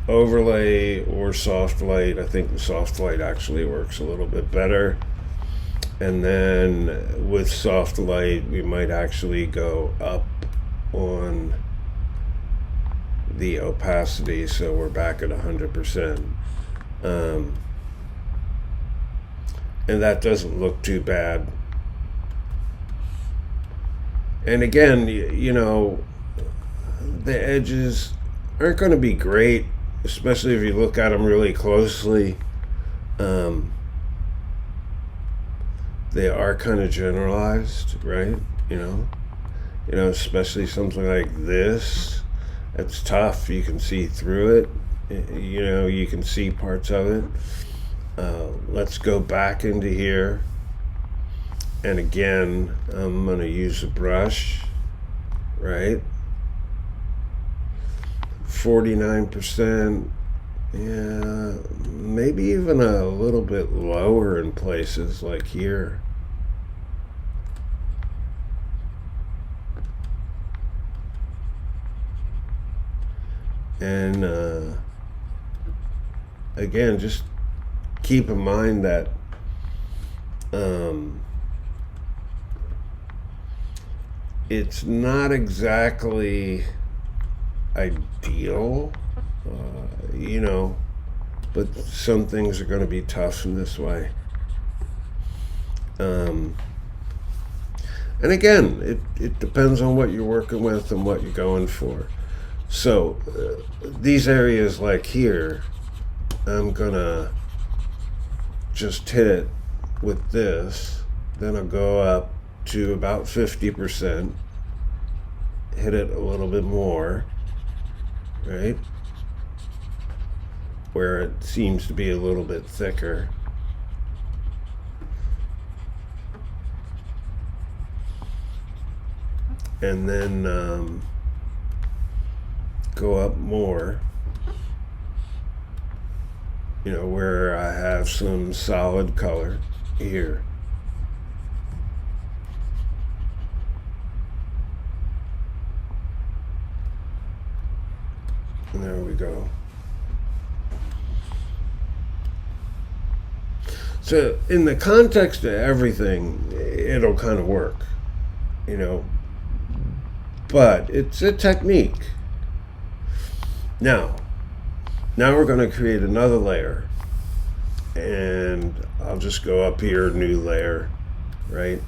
overlay or soft light. I think the soft light actually works a little bit better. And then with soft light, we might actually go up on the opacity, so we're back at 100%. And that doesn't look too bad. And again, the edges aren't going to be great, especially if you look at them really closely. They are kind of generalized, right? Especially something like this. It's tough. You can see through it. You can see parts of it. Let's go back into here. And again, I'm going to use a brush, right? 49%. Yeah, maybe even a little bit lower in places like here. And again, just keep in mind that it's not exactly ideal, but some things are going to be tough in this way. And again, it depends on what you're working with and what you're going for. So these areas like here, I'm gonna just hit it with this. Then I'll go up to about 50%, hit it a little bit more, right? Where it seems to be a little bit thicker. And then go up more, where I have some solid color here. And there we go. So in the context of everything, it'll kind of work, but it's a technique. Now we're going to create another layer, and I'll just go up here, new layer, right?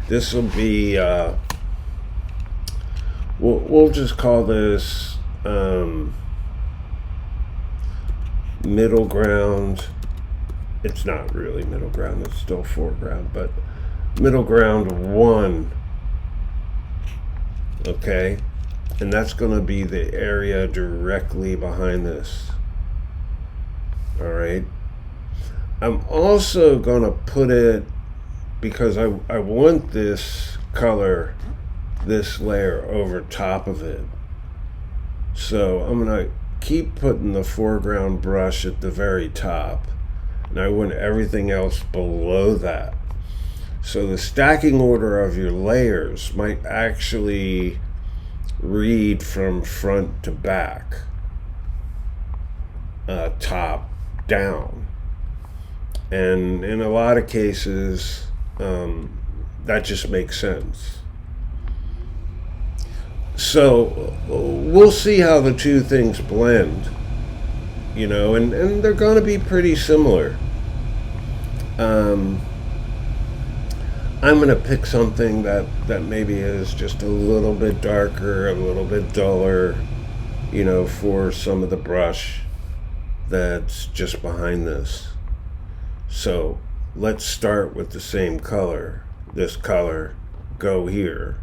This will be, we'll just call this middle ground. It's not really middle ground, it's still foreground, but middle ground 1, okay? And that's going to be the area directly behind this. All right. I'm also going to put it, because I want this color, this layer over top of it. So I'm going to keep putting the foreground brush at the very top. And I want everything else below that. So the stacking order of your layers might actually read from front to back, top down, and in a lot of cases that just makes sense. So we'll see how the two things blend, and they're going to be pretty similar. I'm going to pick something that maybe is just a little bit darker, a little bit duller, for some of the brush that's just behind this. So let's start with the same color. This color, go here.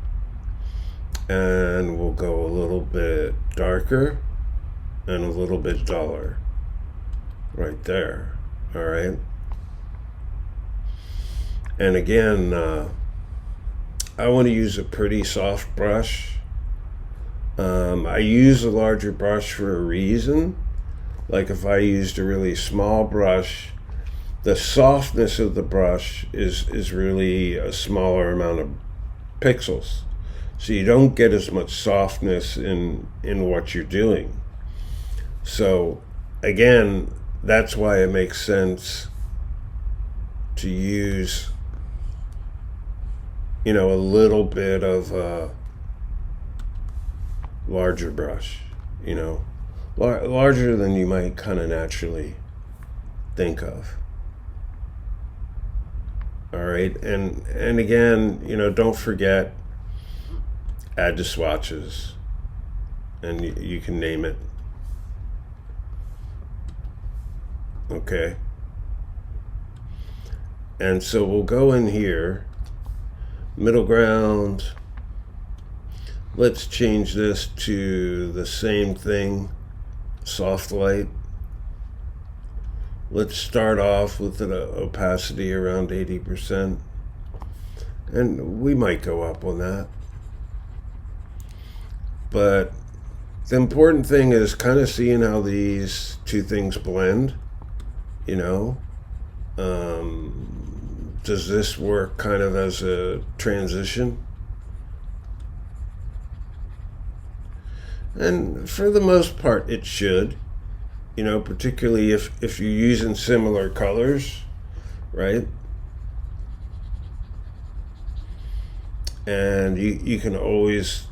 And we'll go a little bit darker and a little bit duller. Right there. All right. And again, I want to use a pretty soft brush. I use a larger brush for a reason. Like if I used a really small brush, the softness of the brush is really a smaller amount of pixels. So you don't get as much softness in what you're doing. So again, that's why it makes sense to use a little bit of a larger brush, larger than you might kind of naturally think of. All right, and again, don't forget, add to swatches, and you can name it. Okay. And so we'll go in here, middle ground. Let's change this to the same thing, soft light. Let's start off with an opacity around 80%. And we might go up on that. But the important thing is kind of seeing how these two things blend, you know. Does this work kind of as a transition? And for the most part, it should, you know, particularly if you're using similar colors, right? And you can always,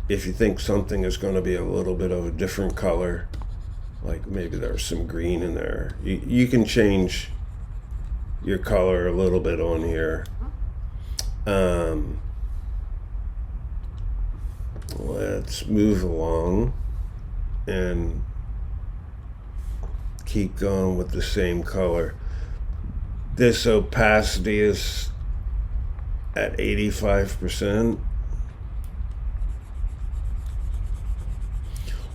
if you think something is going to be a little bit of a different color, like maybe there's some green in there, you can change your color a little bit on here. Let's move along and keep going with the same color. This opacity is at 85%.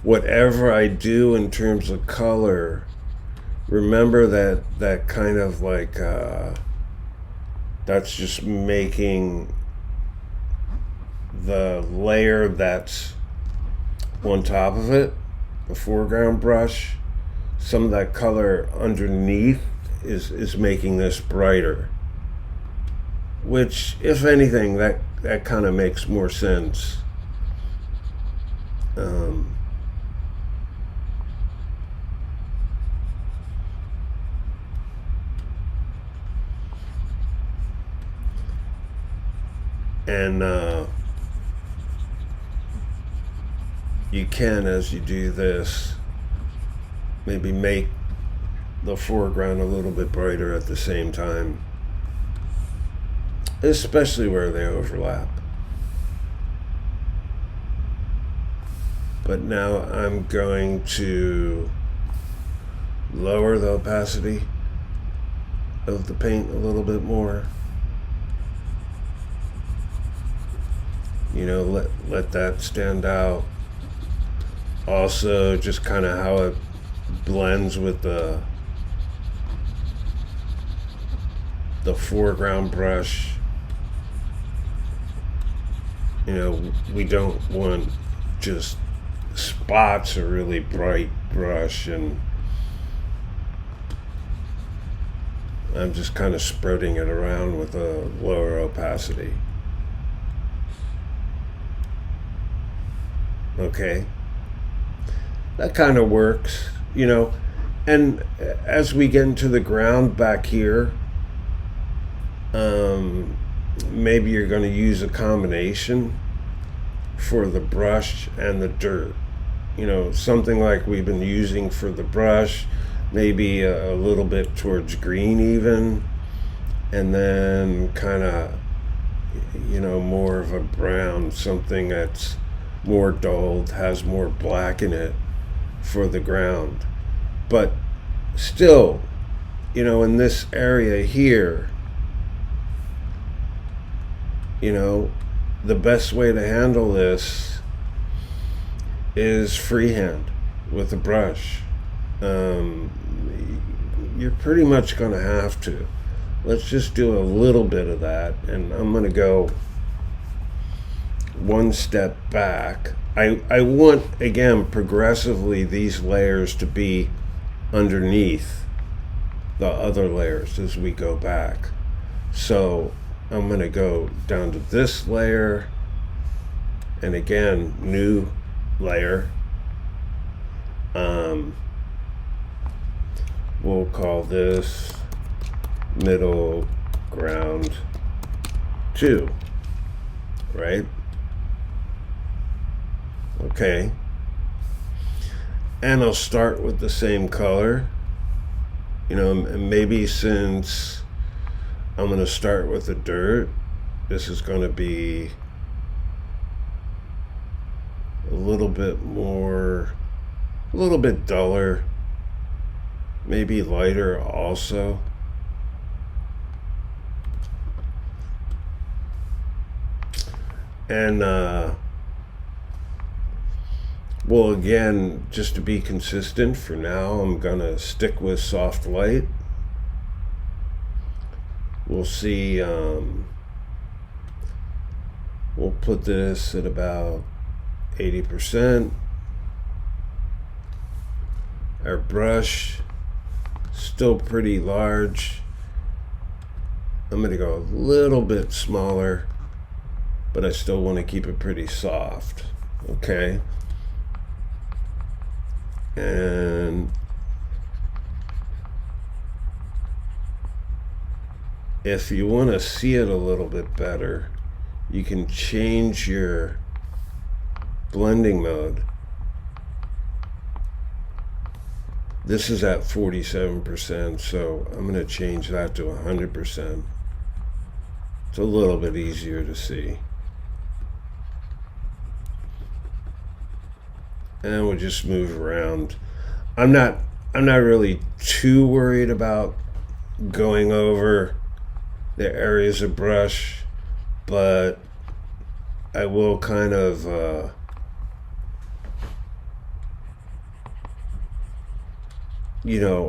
Whatever I do in terms of color, remember that kind of like that's just making the layer that's on top of it, the foreground brush, some of that color underneath is making this brighter, which, if anything, that kind of makes more sense. And you can, as you do this, maybe make the foreground a little bit brighter at the same time, especially where they overlap. But now I'm going to lower the opacity of the paint a little bit more. You know, let that stand out. Also, just kind of how it blends with the foreground brush. You know, we don't want just spots of really bright brush, and I'm just kind of spreading it around with a lower opacity. Okay, that kind of works, you know. And as we get into the ground back here, maybe you're going to use a combination for the brush and the dirt. You know, something like we've been using for the brush, maybe a little bit towards green even, and then kind of, you know, more of a brown, something that's more dulled, has more black in it for the ground. But still, you know, in this area here, you know, the best way to handle this is freehand with a brush. You're pretty much going to have to. Let's just do a little bit of that, and I'm going to go one step back. I want, again, progressively these layers to be underneath the other layers as we go back. So I'm going to go down to this layer, and again, new layer. We'll call this middle ground 2, right? Okay. And I'll start with the same color. You know, maybe since I'm going to start with the dirt, this is going to be a little bit more, a little bit duller, maybe lighter also. And Well, again, just to be consistent for now, I'm gonna stick with soft light. We'll see, we'll put this at about 80%. Our brush, still pretty large. I'm gonna go a little bit smaller, but I still want to keep it pretty soft. Okay. And if you want to see it a little bit better, you can change your blending mode. This is at 47%, so I'm going to change that to 100%. It's a little bit easier to see. And we'll just move around. I'm not really too worried about going over the areas of brush, but I will kind of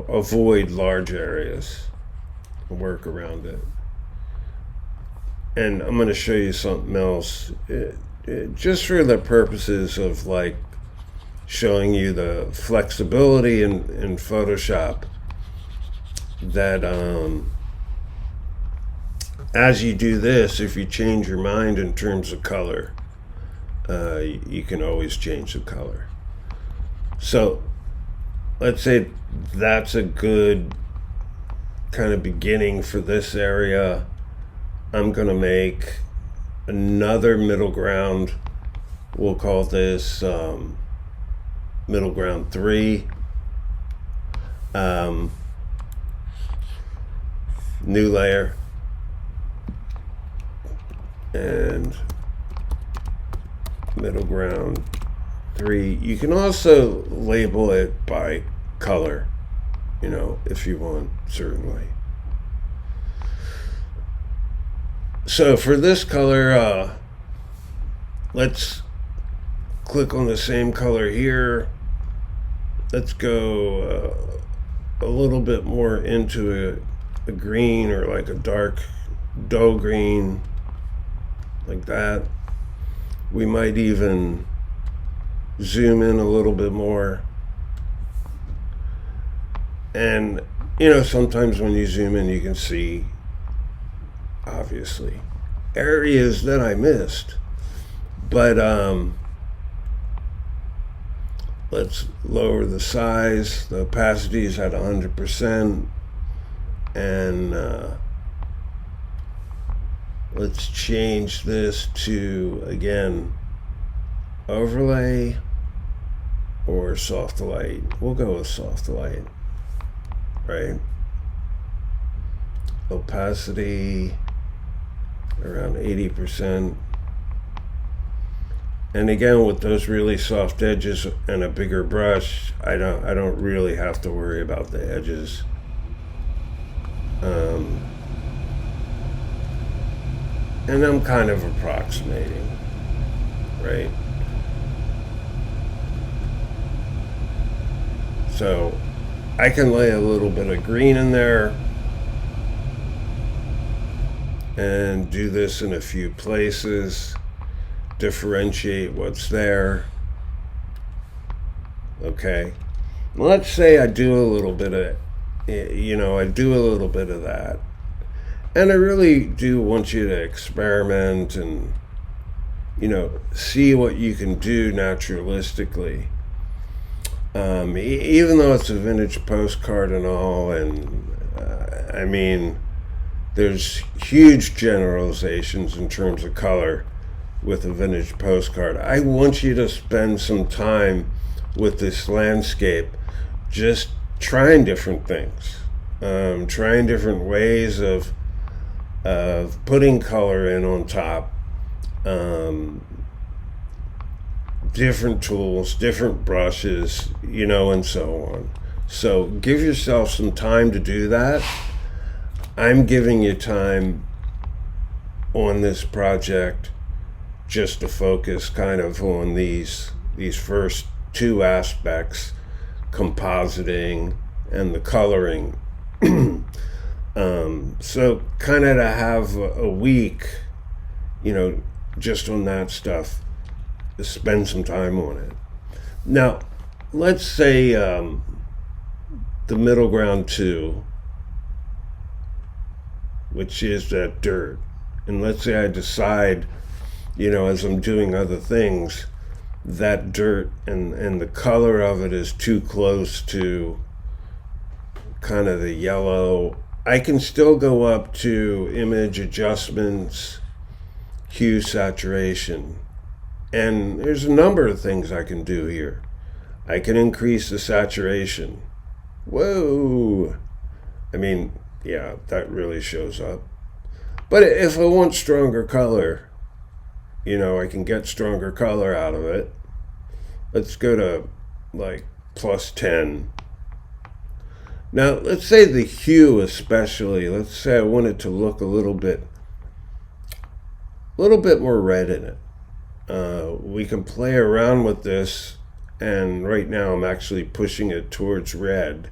avoid large areas and work around it. And I'm going to show you something else, just for the purposes of like showing you the flexibility in Photoshop, that as you do this, if you change your mind in terms of color, you can always change the color. So let's say that's a good kind of beginning for this area. I'm going to make another middle ground. We'll call this middle ground 3. New layer. And middle ground 3. You can also label it by color, if you want, certainly. So for this color, let's click on the same color here. Let's go a little bit more into a green, or like a dark dull green, like that. We might even zoom in a little bit more. And sometimes when you zoom in, you can see, obviously, areas that I missed. But let's lower the size. The opacity is at 100%. And let's change this to, again, overlay or soft light. We'll go with soft light, right? Opacity around 80%. And again, with those really soft edges and a bigger brush, I don't really have to worry about the edges. And I'm kind of approximating, right? So I can lay a little bit of green in there and do this in a few places, differentiate what's there. Okay, let's say I do a little bit of, that. And I really do want you to experiment and, see what you can do naturalistically. Even though it's a vintage postcard and all, and there's huge generalizations in terms of color with a vintage postcard. I want you to spend some time with this landscape, just trying different things, trying different ways of putting color in on top, different tools, different brushes, and so on. So give yourself some time to do that. I'm giving you time on this project just to focus kind of on these first two aspects, compositing and the coloring. So kind of to have a week, just on that stuff, to spend some time on it. Now, let's say the middle ground 2, which is that dirt. And let's say I decide, as I'm doing other things, that dirt and the color of it is too close to kind of the yellow. I can still go up to image adjustments, hue, saturation. And there's a number of things I can do here. I can increase the saturation. Whoa! Yeah, that really shows up. But if I want stronger color, I can get stronger color out of it. Let's go to like +10. Now, let's say the hue especially, let's say I want it to look a little bit more red in it. We can play around with this, and right now I'm actually pushing it towards red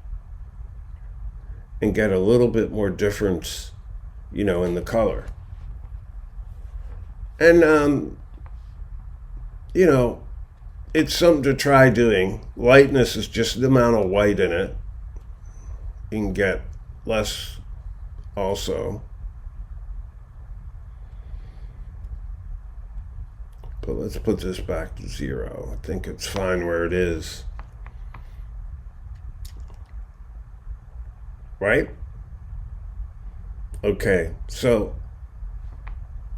and get a little bit more difference, in the color. And, it's something to try doing. Lightness is just the amount of white in it. You can get less also. But let's put this back to 0. I think it's fine where it is. Right? Okay, so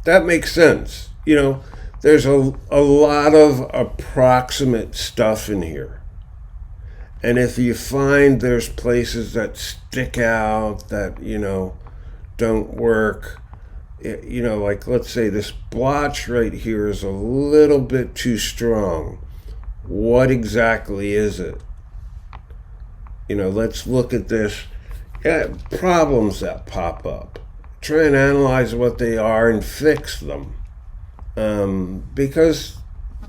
that makes sense. There's a lot of approximate stuff in here. And if you find there's places that stick out that, don't work, like let's say this blotch right here is a little bit too strong. What exactly is it? Let's look at this. Yeah, problems that pop up. Try and analyze what they are and fix them. Because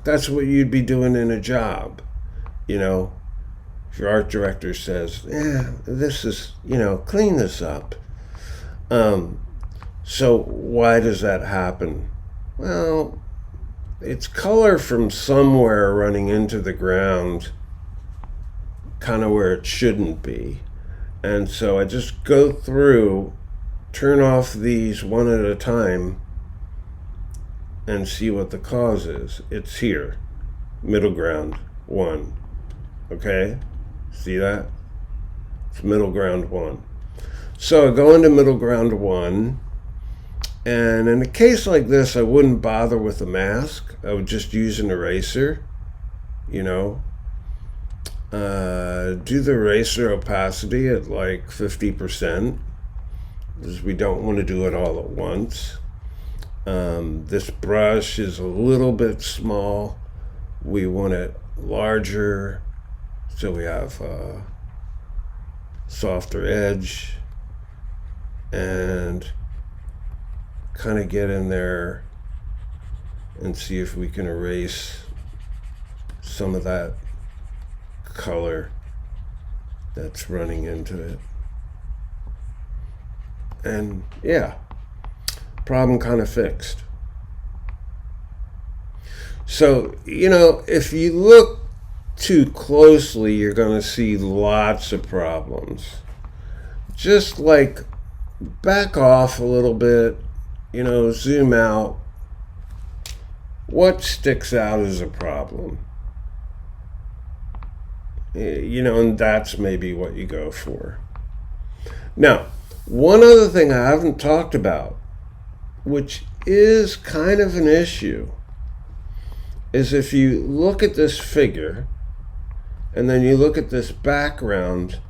that's what you'd be doing in a job. If your art director says, this is, clean this up. So why does that happen? Well, it's color from somewhere running into the ground, kind of where it shouldn't be. And so I just go through, turn off these one at a time, and see what the cause is. It's here, middle ground 1. Okay? See that? It's middle ground 1. So I go into middle ground 1, and in a case like this, I wouldn't bother with a mask. I would just use an eraser, do the eraser opacity at like 50%, because we don't want to do it all at once. This brush is a little bit small. We want it larger, so we have a softer edge, and kind of get in there and see if we can erase some of that color that's running into it. And yeah, problem kind of fixed. So, if you look too closely, you're going to see lots of problems. Just like back off a little bit, zoom out. What sticks out is a problem. And that's maybe what you go for. Now, one other thing I haven't talked about, which is kind of an issue, is if you look at this figure and then you look at this background,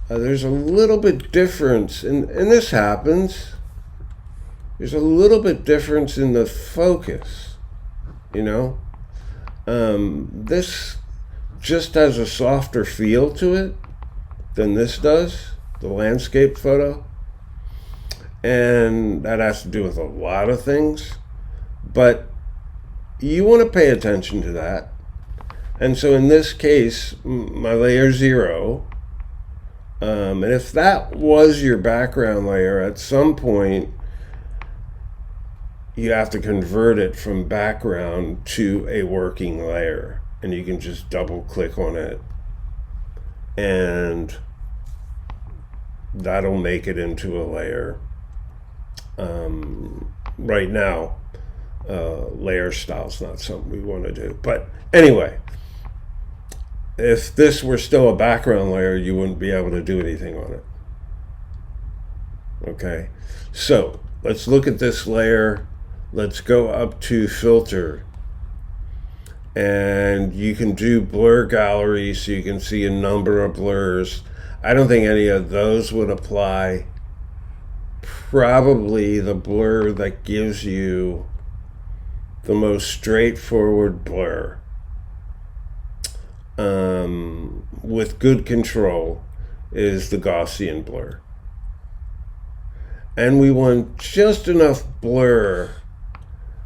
there's a little bit difference, and this happens. There's a little bit difference in the focus, This just has a softer feel to it than this does, the landscape photo. And that has to do with a lot of things. But you want to pay attention to that. And so in this case, my layer 0, and if that was your background layer, at some point you have to convert it from background to a working layer. And you can just double click on it, and that'll make it into a layer. Right now, layer style is not something we want to do. But anyway, if this were still a background layer, you wouldn't be able to do anything on it. Okay, so let's look at this layer. Let's go up to filter, and you can do blur gallery, so you can see a number of blurs. I don't think any of those would apply. Probably the blur that gives you the most straightforward blur with good control is the Gaussian blur. And we want just enough blur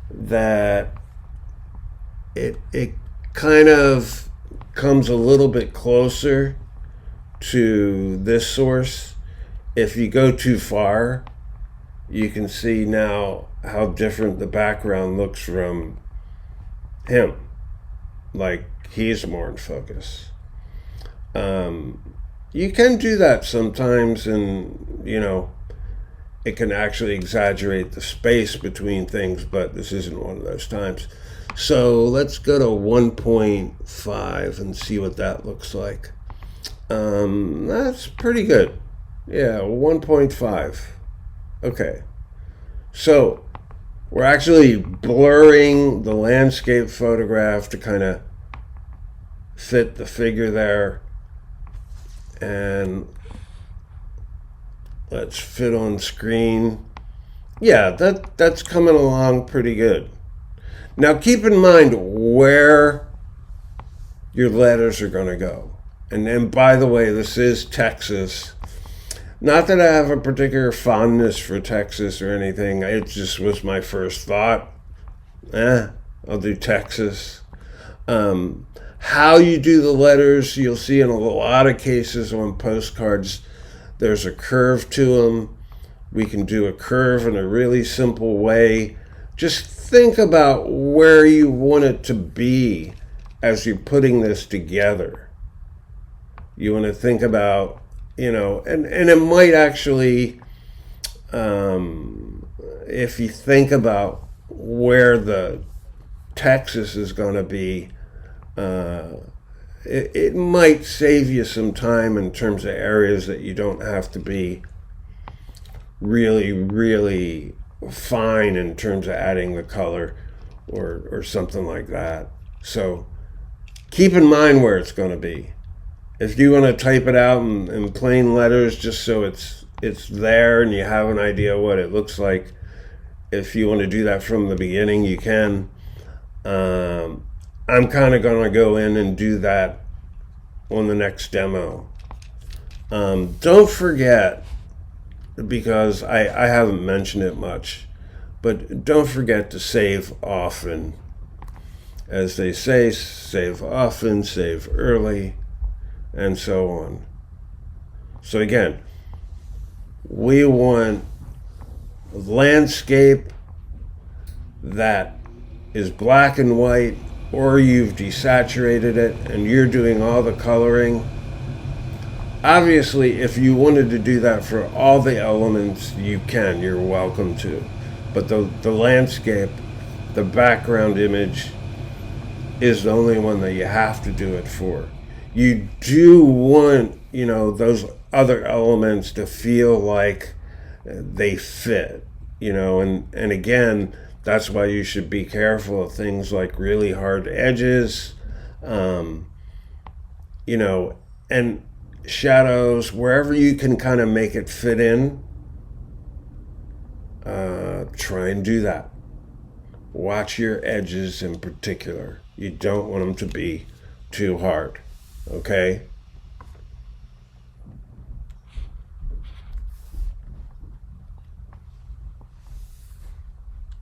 that it kind of comes a little bit closer to this source. If you go too far, you can see now how different the background looks from him. Like, he's more in focus. You can do that sometimes, and it can actually exaggerate the space between things, but this isn't one of those times. So let's go to 1.5 and see what that looks like. That's pretty good. Yeah, 1.5. Okay. So we're actually blurring the landscape photograph to kind of fit the figure there. And let's fit on screen. Yeah, that's coming along pretty good. Now keep in mind where your letters are going to go. And then, by the way, this is Texas. Not that I have a particular fondness for Texas or anything. It just was my first thought. I'll do Texas. How you do the letters, you'll see in a lot of cases on postcards, there's a curve to them. We can do a curve in a really simple way. Just think about where you want it to be as you're putting this together. You want to think about, and it might actually, if you think about where the Texas is going to be, it might save you some time in terms of areas that you don't have to be really, really fine in terms of adding the color or something like that. So keep in mind where it's going to be. If you want to type it out in plain letters just so it's there and you have an idea what it looks like, if you want to do that from the beginning, you can. I'm kind of going to go in and do that on the next demo. Don't forget, because I haven't mentioned it much, but don't forget to save often. As they say, save often, save early, and so on. So again, we want landscape that is black and white, or you've desaturated it and you're doing all the coloring. Obviously, if you wanted to do that for all the elements, you can, you're welcome to. But the landscape, the background image, is the only one that you have to do it for. You do want, those other elements to feel like they fit, and again, that's why you should be careful of things like really hard edges, and shadows, wherever you can kind of make it fit in. Try and do that. Watch your edges in particular. You don't want them to be too hard, okay?